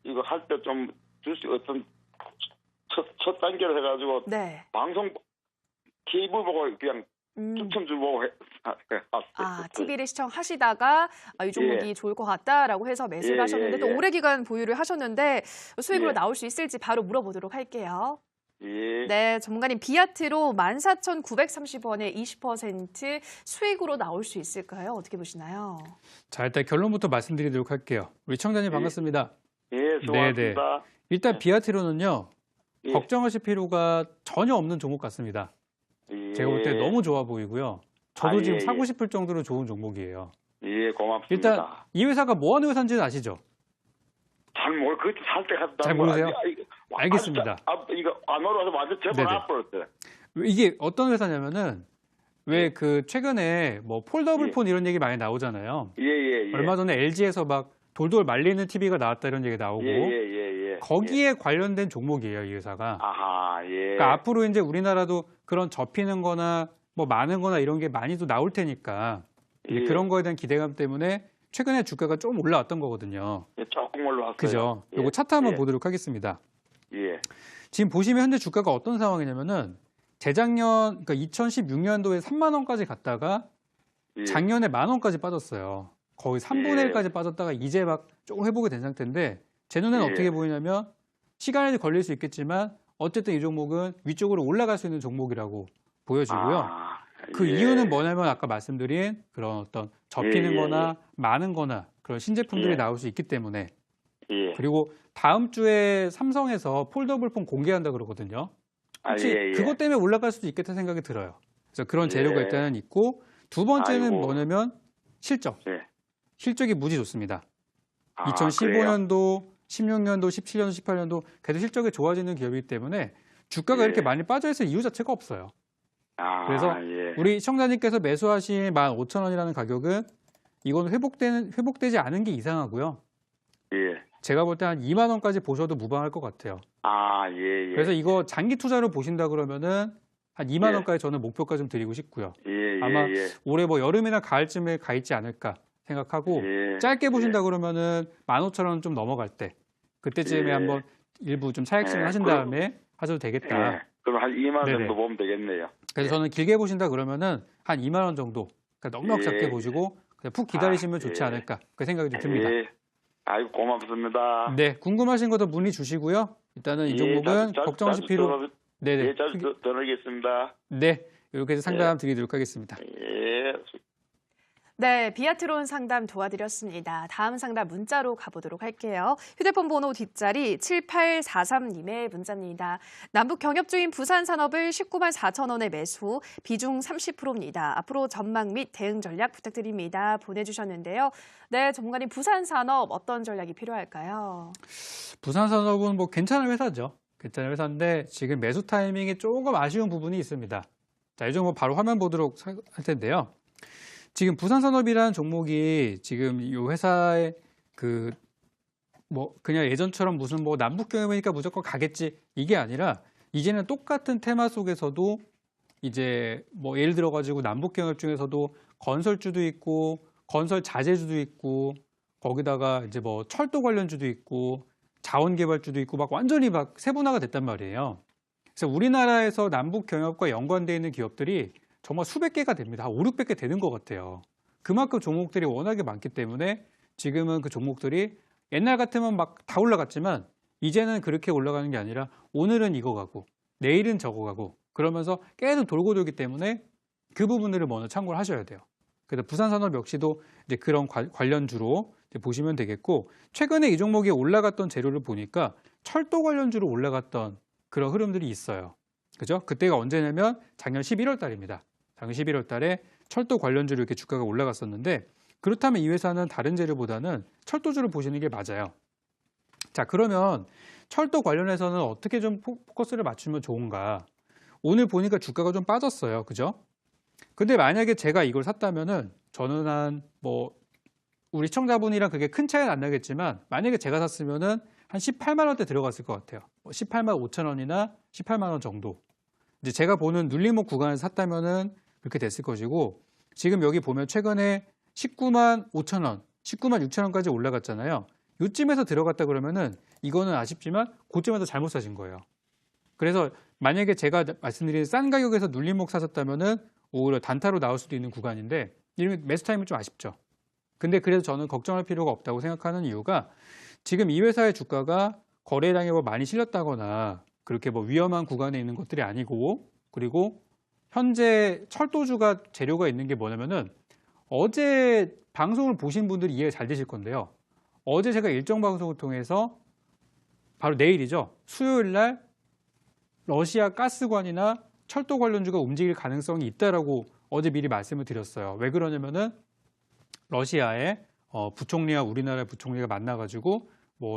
이거 할 때 좀 주식 어떤 첫 단계로 해가지고 네. 방송 케이블 보고 그냥 추천줄 보고 TV를 시청하시다가 이 종목이 좋을 것 같다라고 해서 매수를 예, 하셨는데 예, 또 예. 오래 기간 보유를 하셨는데 수익으로 예. 나올 수 있을지 바로 물어보도록 할게요. 예. 네, 전문가님 비아트로 14,930원에 20% 수익으로 나올 수 있을까요? 어떻게 보시나요? 자, 일단 결론부터 말씀드리도록 할게요. 우리 청자님 반갑습니다. 예, 수고하셨습니다. 일단 비아트로는요. 예. 걱정하실 필요가 전혀 없는 종목 같습니다. 예. 제가 볼 때 너무 좋아 보이고요. 저도 아, 지금 예, 사고 예. 싶을 정도로 좋은 종목이에요. 예, 고맙습니다. 일단 이 회사가 뭐 하는 회사인지는 아시죠? 그때 살 때 갔다. 잘 모르세요? 알겠습니다. 이거 안 올라와서 완전 네네. 제발 앞으로. 이게 어떤 회사냐면은 왜 그 최근에 뭐 폴더블 예. 폰 이런 얘기 많이 나오잖아요. 예. 얼마 전에 LG에서 막 돌돌 말리는 TV가 나왔다 이런 얘기 나오고 예. 거기에 관련된 종목이에요, 이 회사가. 아하, 예. 그러니까 앞으로 이제 우리나라도 그런 접히는 거나 뭐 많은 거나 이런 게 많이 또 나올 테니까 이제 예. 그런 거에 대한 기대감 때문에 최근에 주가가 좀 올라왔던 거거든요. 예, 조금 올라왔어요. 그죠? 예. 요거 차트 한번 예. 보도록 하겠습니다. 예. 지금 보시면 현재 주가가 어떤 상황이냐면은 재작년, 그러니까 2016년도에 3만 원까지 갔다가 예. 작년에 1만 원까지 빠졌어요. 거의 3분의 예. 1까지 빠졌다가 이제 막 조금 회복이 된 상태인데 제 눈에는 예. 어떻게 보이냐면 시간이 걸릴 수 있겠지만 어쨌든 이 종목은 위쪽으로 올라갈 수 있는 종목이라고 보여지고요. 아, 그 예. 이유는 뭐냐면 아까 말씀드린 그런 어떤 접히는 예, 예, 거나 많은 거나 그런 신제품들이 예. 나올 수 있기 때문에 예. 그리고 다음 주에 삼성에서 폴더블 폰 공개한다 그러거든요. 혹시 예. 그것 때문에 올라갈 수도 있겠다 생각이 들어요. 그래서 그런 재료가 예. 일단은 있고 두 번째는 아이고. 뭐냐면 실적. 예. 실적이 무지 좋습니다. 아, 2015년도, 16년도, 17년도, 18년도 계속 실적이 좋아지는 기업이기 때문에 주가가 예. 이렇게 많이 빠져있을 이유 자체가 없어요. 아, 그래서 예. 우리 시청자님께서 매수하신 15,000원이라는 가격은 이건 회복되지 않은 게 이상하고요. 예. 제가 볼 때 한 2만 원까지 보셔도 무방할 것 같아요. 아, 예. 그래서 이거 장기 투자로 보신다 그러면은 한 2만 예. 원까지 저는 목표가 좀 드리고 싶고요. 예. 아마 예. 올해 뭐 여름이나 가을쯤에 가 있지 않을까 생각하고 예. 짧게 보신다 그러면은 15,000원 좀 넘어갈 때 그때쯤에 예. 한번 일부 좀 차익 실현 예. 하신 다음에 하셔도 되겠다. 예. 그럼 한 2만 원 네네. 정도 보면 되겠네요. 그래서 저는 길게 보신다 그러면은 한 2만 원 정도 그러니까 넉넉 예. 작게 보시고 그냥 푹 기다리시면 아, 좋지 예. 않을까 그 생각이 좀 듭니다. 예. 아이고, 고맙습니다. 네, 궁금하신 것도 문의 주시고요. 일단은 이 종목은 걱정하실 필요 네네 예, 자주 전하겠습니다. 네 이렇게 해서 상담 드리도록 하겠습니다. 예. 네, 비아트론 상담 도와드렸습니다. 다음 상담 문자로 가보도록 할게요. 휴대폰 번호 뒷자리 7843님의 문자입니다. 남북 경협주인 부산산업을 19만 4천 원에 매수, 비중 30%입니다. 앞으로 전망 및 대응 전략 부탁드립니다. 보내주셨는데요. 네, 전문가님 부산산업 어떤 전략이 필요할까요? 부산산업은 뭐 괜찮은 회사죠. 괜찮은 회사인데 지금 매수 타이밍이 조금 아쉬운 부분이 있습니다. 자, 이 종목 바로 화면 보도록 할 텐데요. 지금 부산산업이라는 종목이 지금 이 회사의 그냥 예전처럼 무슨 뭐 남북경협이니까 무조건 가겠지 이게 아니라 이제는 똑같은 테마 속에서도 이제 뭐 예를 들어 가지고 남북경협 중에서도 건설주도 있고 건설 자재주도 있고 거기다가 이제 뭐 철도 관련주도 있고 자원개발주도 있고 막 완전히 막 세분화가 됐단 말이에요. 그래서 우리나라에서 남북경협과 연관되어 있는 기업들이 정말 수백 개가 됩니다. 한 5, 600개 되는 것 같아요. 그만큼 종목들이 워낙에 많기 때문에 지금은 그 종목들이 옛날 같으면 막 다 올라갔지만 이제는 그렇게 올라가는 게 아니라 오늘은 이거 가고 내일은 저거 가고 그러면서 계속 돌고 돌기 때문에 그 부분들을 먼저 참고를 하셔야 돼요. 그래서 부산산업 역시도 이제 그런 관련주로 이제 보시면 되겠고, 최근에 이 종목이 올라갔던 재료를 보니까 철도 관련주로 올라갔던 그런 흐름들이 있어요. 그죠? 그때가 언제냐면 작년 11월 달입니다. 작년 11월 달에 철도 관련주로 이렇게 주가가 올라갔었는데, 그렇다면 이 회사는 다른 재료보다는 철도주를 보시는 게 맞아요. 자, 그러면 철도 관련해서는 어떻게 좀 포커스를 맞추면 좋은가? 오늘 보니까 주가가 좀 빠졌어요. 그죠? 근데 만약에 제가 이걸 샀다면은 저는 우리 시청자분이랑 그게 큰 차이는 안 나겠지만 만약에 제가 샀으면은 한 18만 원대 들어갔을 것 같아요. 18만 5천 원이나 18만 원 정도. 이제 제가 보는 눌림목 구간에서 샀다면은 그렇게 됐을 것이고, 지금 여기 보면 최근에 19만 5천 원, 19만 6천 원까지 올라갔잖아요. 요쯤에서 들어갔다 그러면은 이거는 아쉽지만 그쯤에서 잘못 사신 거예요. 그래서 만약에 제가 말씀드린 싼 가격에서 눌림목 사셨다면은 오히려 단타로 나올 수도 있는 구간인데, 이러면 매수 타임은 좀 아쉽죠. 근데 그래도 저는 걱정할 필요가 없다고 생각하는 이유가, 지금 이 회사의 주가가 거래량이 많이 실렸다거나 그렇게 위험한 구간에 있는 것들이 아니고, 그리고 현재 철도주가 재료가 있는 게 뭐냐면은, 어제 방송을 보신 분들이 이해가 잘 되실 건데요. 어제 제가 일정 방송을 통해서 바로 내일이죠. 수요일 날 러시아 가스관이나 철도 관련주가 움직일 가능성이 있다라고 어제 미리 말씀을 드렸어요. 왜 그러냐면은 러시아의 부총리와 우리나라 부총리가 만나가지고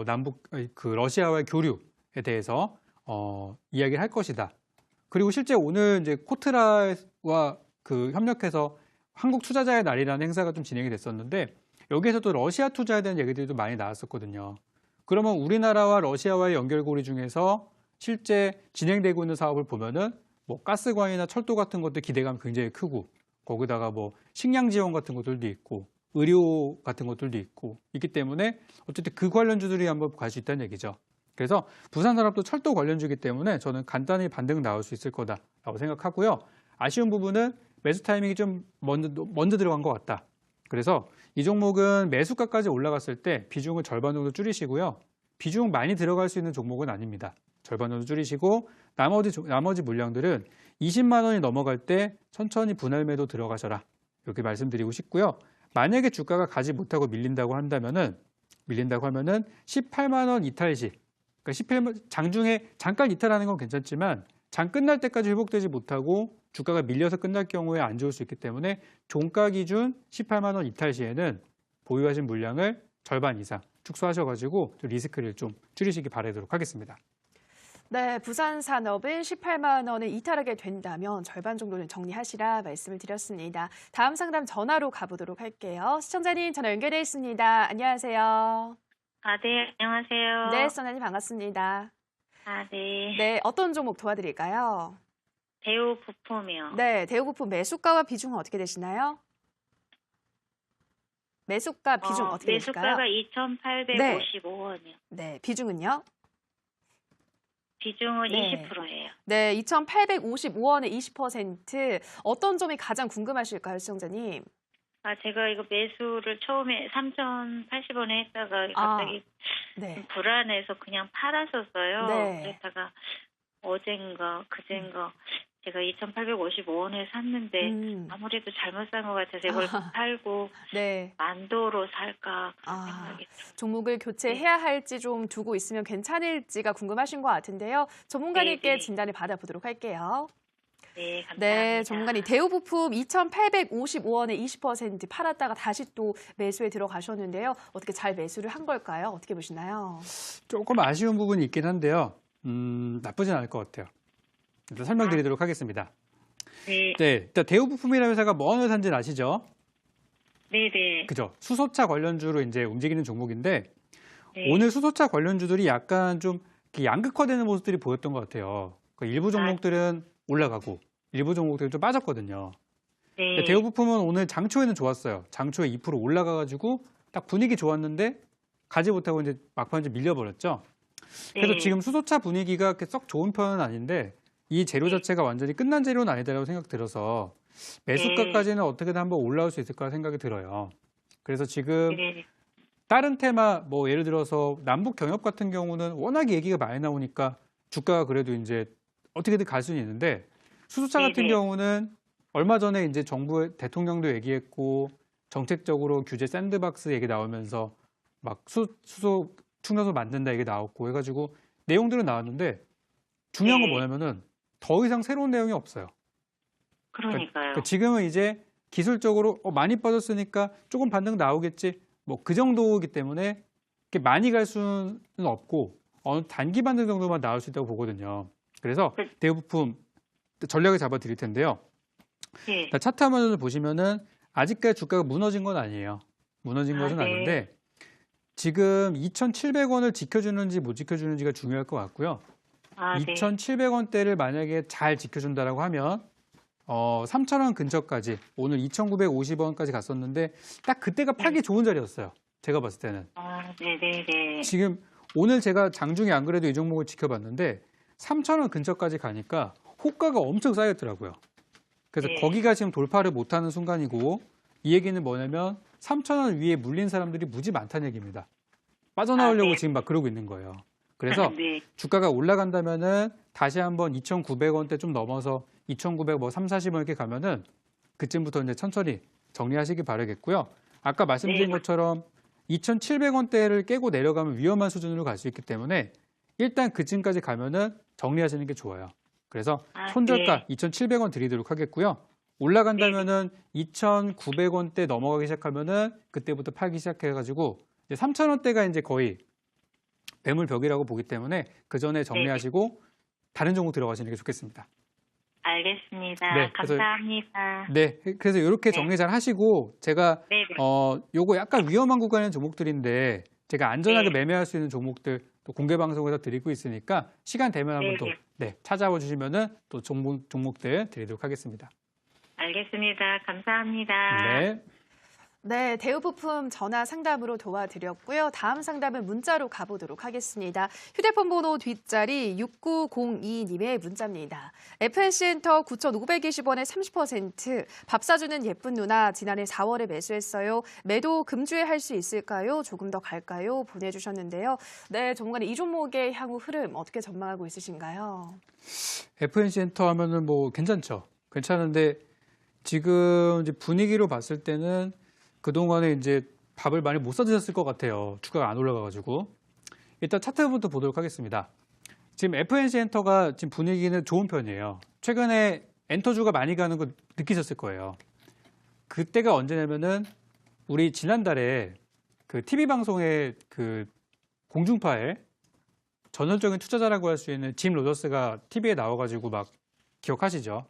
남북 그 러시아와의 교류에 대해서 이야기를 할 것이다. 그리고 실제 오늘 이제 코트라와 그 협력해서 한국 투자자의 날이라는 행사가 좀 진행이 됐었는데, 여기에서도 러시아 투자에 대한 얘기들도 많이 나왔었거든요. 그러면 우리나라와 러시아와의 연결고리 중에서 실제 진행되고 있는 사업을 보면은 가스관이나 철도 같은 것도 기대감이 굉장히 크고, 거기다가 식량 지원 같은 것들도 있고 의료 같은 것들도 있고 있기 때문에 어쨌든 그 관련주들이 한번 갈 수 있다는 얘기죠. 그래서 부산산업도 철도 관련주이기 때문에 저는 간단히 반등 나올 수 있을 거다라고 생각하고요. 아쉬운 부분은 매수 타이밍이 좀 먼저 들어간 것 같다. 그래서 이 종목은 매수가까지 올라갔을 때 비중을 절반 정도 줄이시고요. 비중 많이 들어갈 수 있는 종목은 아닙니다. 절반 정도 줄이시고 나머지 물량들은 20만 원이 넘어갈 때 천천히 분할 매도 들어가셔라. 이렇게 말씀드리고 싶고요. 만약에 주가가 가지 못하고 밀린다고 하면은 18만 원 이탈 시, 그러니까 장중에 잠깐 이탈하는 건 괜찮지만 장 끝날 때까지 회복되지 못하고 주가가 밀려서 끝날 경우에 안 좋을 수 있기 때문에 종가 기준 18만 원 이탈 시에는 보유하신 물량을 절반 이상 축소하셔가지고 리스크를 좀 줄이시기 바라도록 하겠습니다. 네, 부산산업은 18만 원을 이탈하게 된다면 절반 정도는 정리하시라 말씀을 드렸습니다. 다음 상담 전화로 가보도록 할게요. 시청자님 전화 연결되어 있습니다. 안녕하세요. 네, 안녕하세요. 네, 시청자님 반갑습니다. 네. 네, 어떤 종목 도와드릴까요? 대우 부품이요. 네, 대우부품 매수가와 비중은 어떻게 되시나요? 매수가 비중 어떻게 되실까요? 매수가가 2,855원이요. 네, 비중은요? 비중은 네. 20%예요. 네, 2,855원에 20%. 어떤 점이 가장 궁금하실까요, 시청자님? 제가 이거 매수를 처음에 3,080원에 했다가 갑자기 네. 불안해서 그냥 팔았었어요. 네. 그랬다가 어젠가 그젠가 제가 2,855원에 샀는데 아무래도 잘못 산 것 같아서 이걸 팔고 네. 만도로 살까 생각이 들어요. 종목을 교체해야 할지 좀 두고 있으면 괜찮을지가 궁금하신 것 같은데요. 전문가님께 네. 진단을 받아보도록 할게요. 네, 감사합니다. 네, 전문가님 대우부품 2,855원에 20% 팔았다가 다시 또 매수에 들어가셨는데요. 어떻게 잘 매수를 한 걸까요? 어떻게 보시나요? 조금 아쉬운 부분이 있긴 한데요. 나쁘진 않을 것 같아요. 일단 설명드리도록 하겠습니다. 네, 네, 일단 대우부품이라는 회사가 뭐 어느 회사인지는 아시죠? 네. 그죠? 수소차 관련주로 이제 움직이는 종목인데, 네. 오늘 수소차 관련주들이 약간 좀 이렇게 양극화되는 모습들이 보였던 것 같아요. 그러니까 일부 종목들은 올라가고 일부 종목들은 좀 빠졌거든요. 네. 대우부품은 오늘 장초에는 좋았어요. 장초에 2% 올라가가지고 딱 분위기 좋았는데 가지 못하고 이제 막판 좀 밀려버렸죠. 그래서 네. 지금 수소차 분위기가 그렇게 썩 좋은 편은 아닌데, 이 재료 자체가 완전히 끝난 재료는 아니다라고 생각 들어서 매수가까지는 어떻게든 한번 올라올 수 있을 거라 생각이 들어요. 그래서 지금 네. 다른 테마, 뭐 예를 들어서 남북 경협 같은 경우는 워낙 얘기가 많이 나오니까 주가가 그래도 이제 어떻게든 갈 수는 있는데 수소차 같은 네네. 경우는 얼마 전에 이제 정부 대통령도 얘기했고 정책적으로 규제 샌드박스 얘기 나오면서 막 수소 충전소 만든다 얘기 나왔고 해가지고 내용들은 나왔는데 중요한 건 네. 뭐냐면은 더 이상 새로운 내용이 없어요. 그러니까요. 그러니까 지금은 이제 기술적으로 많이 빠졌으니까 조금 반등 나오겠지. 뭐 그 정도이기 때문에 이렇게 많이 갈 수는 없고 어느 단기 반등 정도만 나올 수 있다고 보거든요. 그래서 대부품 전략을 잡아 드릴 텐데요. 네. 차트 화면을 보시면은 아직까지 주가가 무너진 건 아니에요. 무너진 것은 네. 아닌데 지금 2,700원을 지켜주는지 못 지켜주는지가 중요할 것 같고요. 네. 2,700원대를 만약에 잘 지켜준다라고 하면 3,000원 근처까지 오늘 2,950원까지 갔었는데 딱 그때가 팔기 좋은 자리였어요. 제가 봤을 때는. 네네네. 지금 오늘 제가 장중에 안 그래도 이 종목을 지켜봤는데 3,000원 근처까지 가니까 호가가 엄청 쌓였더라고요. 그래서 네. 거기가 지금 돌파를 못하는 순간이고 이 얘기는 뭐냐면 3,000원 위에 물린 사람들이 무지 많다는 얘기입니다. 빠져나오려고 네. 지금 막 그러고 있는 거예요. 그래서 네. 주가가 올라간다면은 다시 한번 2,900원대 좀 넘어서 2,900, 뭐 3, 40원 이렇게 가면은 그쯤부터 이제 천천히 정리하시기 바라겠고요. 아까 말씀드린 네. 것처럼 2,700원대를 깨고 내려가면 위험한 수준으로 갈 수 있기 때문에 일단 그쯤까지 가면은 정리하시는 게 좋아요. 그래서 손절가 2,700원 드리도록 하겠고요. 올라간다면은 2,900원대 넘어가기 시작하면은 그때부터 팔기 시작해가지고 이제 3,000원대가 이제 거의 매물벽이라고 보기 때문에 그 전에 정리하시고 다른 종목 들어가시는 게 좋겠습니다. 알겠습니다. 네, 그래서- 감사합니다. 네, 그래서 이렇게 정리 잘 하시고 제가 네네. 요거 약간 위험한 구간의 종목들인데 제가 안전하게 네. 매매할 수 있는 종목들 또 공개 방송에서 드리고 있으니까 시간 되면 한번 또 찾아와 주시면은 또 종목들 드리도록 하겠습니다. 알겠습니다. 감사합니다. 네. 네, 대우부품 전화 상담으로 도와드렸고요. 다음 상담은 문자로 가보도록 하겠습니다. 휴대폰 번호 뒷자리 6902님의 문자입니다. FNC엔터 9,520원에 30%. 밥 사주는 예쁜 누나 지난해 4월에 매수했어요. 매도 금주에 할 수 있을까요? 조금 더 갈까요? 보내주셨는데요. 네, 전문가님 이 종목의 향후 흐름 어떻게 전망하고 있으신가요? FNC엔터 하면은 뭐 괜찮죠. 괜찮은데 지금 이제 분위기로 봤을 때는 그동안에 이제 밥을 많이 못 사드셨을 것 같아요. 주가가 안 올라가가지고. 일단 차트부터 보도록 하겠습니다. 지금 FNC엔터가 지금 분위기는 좋은 편이에요. 최근에 엔터주가 많이 가는 거 느끼셨을 거예요. 그때가 언제냐면은 우리 지난달에 그 TV 방송에 그 공중파에 전형적인 투자자라고 할 수 있는 짐 로저스가 TV에 나와가지고 막 기억하시죠?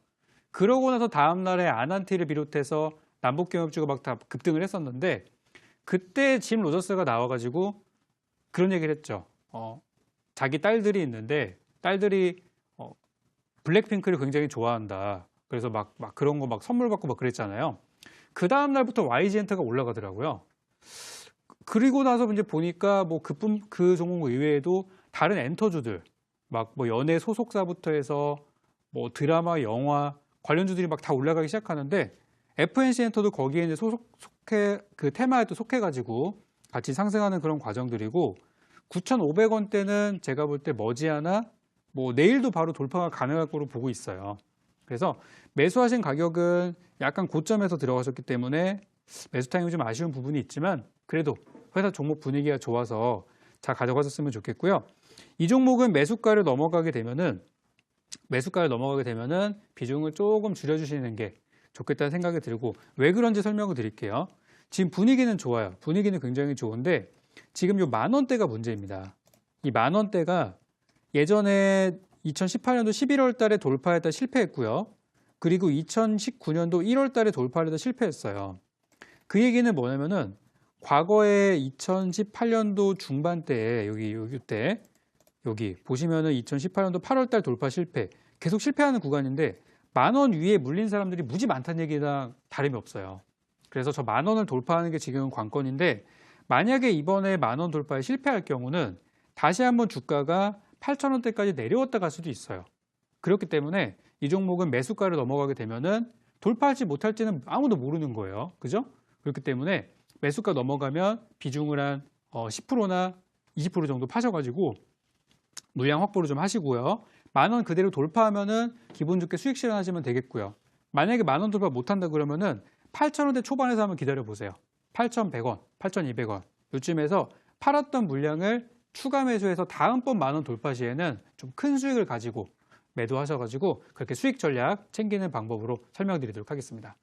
그러고 나서 다음 날에 아난티를 비롯해서 남북경협주가 막 다 급등을 했었는데 그때 짐 로저스가 나와가지고 그런 얘기를 했죠. 자기 딸들이 있는데 딸들이 블랙핑크를 굉장히 좋아한다. 그래서 막 그런 거 막 선물 받고 막 그랬잖아요. 그 다음 날부터 YG엔터가 올라가더라고요. 그리고 나서 이제 보니까 뭐 그 종목 이외에도 다른 엔터주들 막 뭐 연예 소속사부터 해서 뭐 드라마, 영화 관련주들이 막 다 올라가기 시작하는데 FNC엔터도 거기에 이제 속해 그 테마에 또 속해가지고 같이 상승하는 그런 과정들이고 9,500원대는 제가 볼 때 머지않아 뭐 내일도 바로 돌파가 가능할 거로 보고 있어요. 그래서 매수하신 가격은 약간 고점에서 들어가셨기 때문에 매수 타임이 좀 아쉬운 부분이 있지만 그래도 회사 종목 분위기가 좋아서 잘 가져가셨으면 좋겠고요. 이 종목은 매수가를 넘어가게 되면은 비중을 조금 줄여주시는 게 좋겠다는 생각이 들고 왜 그런지 설명을 드릴게요. 지금 분위기는 좋아요. 분위기는 굉장히 좋은데 지금 요 10,000원대가 문제입니다. 이 10,000원대가 예전에 2018년도 11월 달에 돌파했다 실패했고요. 그리고 2019년도 1월 달에 돌파했다 실패했어요. 그 얘기는 뭐냐면은 과거에 2018년도 중반대에 여기 보시면은 2018년도 8월 달 돌파 실패 계속 실패하는 구간인데 10,000원 위에 물린 사람들이 무지 많다는 얘기랑 다름이 없어요. 그래서 저 10,000원을 돌파하는 게 지금은 관건인데 만약에 이번에 10,000원 돌파에 실패할 경우는 다시 한번 주가가 8,000원대까지 내려왔다 갈 수도 있어요. 그렇기 때문에 이 종목은 매수가를 넘어가게 되면은 돌파할지 못할지는 아무도 모르는 거예요. 그죠? 그렇기 때문에 매수가 넘어가면 비중을 한 10%나 20% 정도 파셔가지고 물량 확보를 좀 하시고요. 10,000원 그대로 돌파하면은 기분 좋게 수익 실현하시면 되겠고요. 만약에 10,000원 돌파 못한다 그러면은 8,000원대 초반에서 한번 기다려 보세요. 8,100원, 8,200원 요쯤에서 팔았던 물량을 추가 매수해서 다음번 10,000원 돌파 시에는 좀 큰 수익을 가지고 매도하셔가지고 그렇게 수익 전략 챙기는 방법으로 설명드리도록 하겠습니다.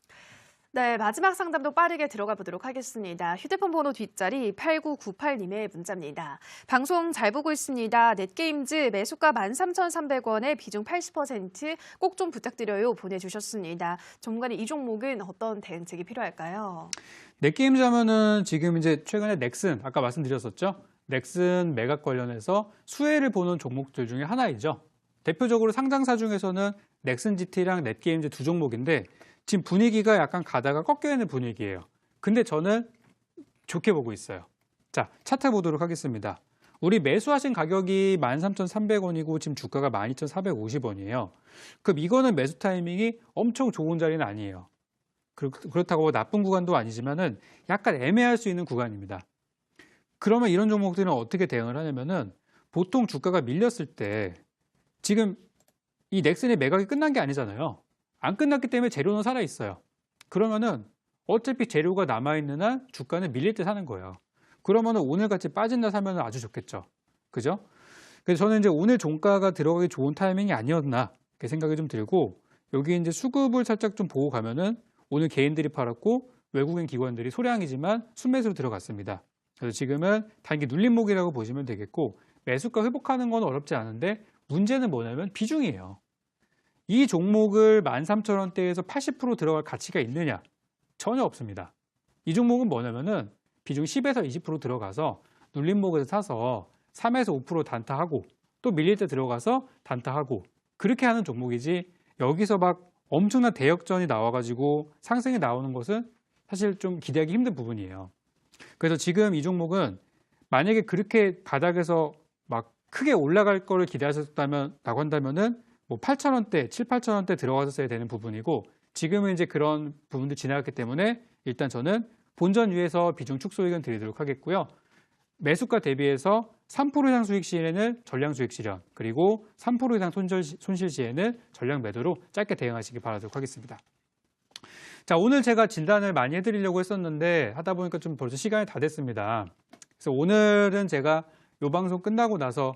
네, 마지막 상담도 빠르게 들어가 보도록 하겠습니다. 휴대폰 번호 뒷자리 8998님의 문자입니다. 방송 잘 보고 있습니다. 넷게임즈 매수가 13,300원에 비중 80% 꼭 좀 부탁드려요 보내주셨습니다. 전문가님 이 종목은 어떤 대응책이 필요할까요? 넷게임즈 하면은 지금 이제 최근에 넥슨 아까 말씀드렸었죠. 넥슨 매각 관련해서 수혜를 보는 종목들 중에 하나이죠. 대표적으로 상장사 중에서는 넥슨 GT랑 넷게임즈 두 종목인데 지금 분위기가 약간 가다가 꺾여 있는 분위기예요. 근데 저는 좋게 보고 있어요. 자, 차트 보도록 하겠습니다. 우리 매수하신 가격이 13,300원이고 지금 주가가 12,450원이에요. 그럼 이거는 매수 타이밍이 엄청 좋은 자리는 아니에요. 그렇다고 나쁜 구간도 아니지만은 약간 애매할 수 있는 구간입니다. 그러면 이런 종목들은 어떻게 대응을 하냐면은 보통 주가가 밀렸을 때 지금 이 넥슨의 매각이 끝난 게 아니잖아요. 안 끝났기 때문에 재료는 살아있어요. 그러면은 어차피 재료가 남아있는 한 주가는 밀릴 때 사는 거예요. 그러면은 오늘같이 빠진 날 사면 아주 좋겠죠. 그죠? 그래서 저는 이제 오늘 종가가 들어가기 좋은 타이밍이 아니었나 이렇게 생각이 좀 들고 여기 이제 수급을 살짝 좀 보고 가면은 오늘 개인들이 팔았고 외국인 기관들이 소량이지만 순매수로 들어갔습니다. 그래서 지금은 단기 눌림목이라고 보시면 되겠고 매수가 회복하는 건 어렵지 않은데 문제는 뭐냐면 비중이에요. 이 종목을 13,000원대에서 80% 들어갈 가치가 있느냐? 전혀 없습니다. 이 종목은 뭐냐면은 비중 10에서 20% 들어가서 눌림목에서 사서 3에서 5% 단타하고 또 밀릴 때 들어가서 단타하고 그렇게 하는 종목이지 여기서 막 엄청난 대역전이 나와가지고 상승이 나오는 것은 사실 좀 기대하기 힘든 부분이에요. 그래서 지금 이 종목은 만약에 그렇게 바닥에서 막 크게 올라갈 거를 기대하셨다고 한다면은 뭐 8,000원대, 7, 8,000원대 들어가서 야 되는 부분이고 지금은 이제 그런 부분도 지나갔기 때문에 일단 저는 본전 위에서 비중 축소 의견 드리도록 하겠고요. 매수가 대비해서 3% 이상 수익 시에는 전량 수익 실현, 그리고 3% 이상 손실 시에는 전량 매도로 짧게 대응하시기 바라도록 하겠습니다. 자, 오늘 제가 진단을 많이 해드리려고 했었는데 하다 보니까 좀 벌써 시간이 다 됐습니다. 그래서 오늘은 제가 이 방송 끝나고 나서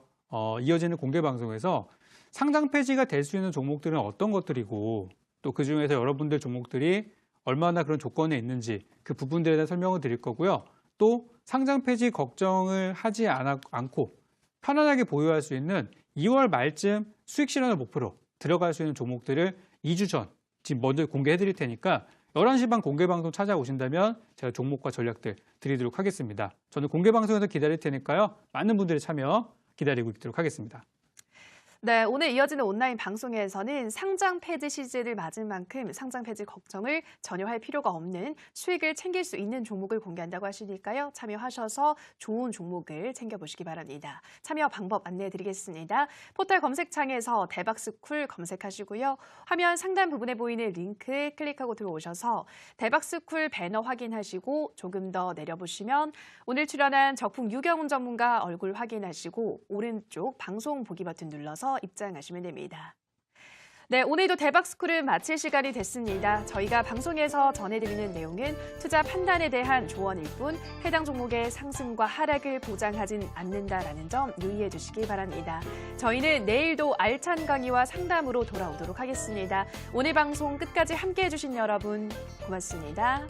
이어지는 공개 방송에서 상장 폐지가 될 수 있는 종목들은 어떤 것들이고 또 그중에서 여러분들 종목들이 얼마나 그런 조건에 있는지 그 부분들에 대한 설명을 드릴 거고요. 또 상장 폐지 걱정을 하지 않고 편안하게 보유할 수 있는 2월 말쯤 수익 실현을 목표로 들어갈 수 있는 종목들을 2주 전 지금 먼저 공개해 드릴 테니까 11시 반 공개 방송 찾아오신다면 제가 종목과 전략들 드리도록 하겠습니다. 저는 공개 방송에서 기다릴 테니까요. 많은 분들의 참여 기다리고 있도록 하겠습니다. 네, 오늘 이어지는 온라인 방송에서는 상장 폐지 시즌을 맞은 만큼 상장 폐지 걱정을 전혀 할 필요가 없는 수익을 챙길 수 있는 종목을 공개한다고 하시니까요. 참여하셔서 좋은 종목을 챙겨보시기 바랍니다. 참여 방법 안내해드리겠습니다. 포털 검색창에서 대박스쿨 검색하시고요. 화면 상단 부분에 보이는 링크 클릭하고 들어오셔서 대박스쿨 배너 확인하시고 조금 더 내려보시면 오늘 출연한 적풍 유경훈 전문가 얼굴 확인하시고 오른쪽 방송 보기 버튼 눌러서 입장하시면 됩니다. 네, 오늘도 대박스쿨은 마칠 시간이 됐습니다. 저희가 방송에서 전해드리는 내용은 투자 판단에 대한 조언일 뿐 해당 종목의 상승과 하락을 보장하진 않는다라는 점 유의해 주시기 바랍니다. 저희는 내일도 알찬 강의와 상담으로 돌아오도록 하겠습니다. 오늘 방송 끝까지 함께해 주신 여러분 고맙습니다.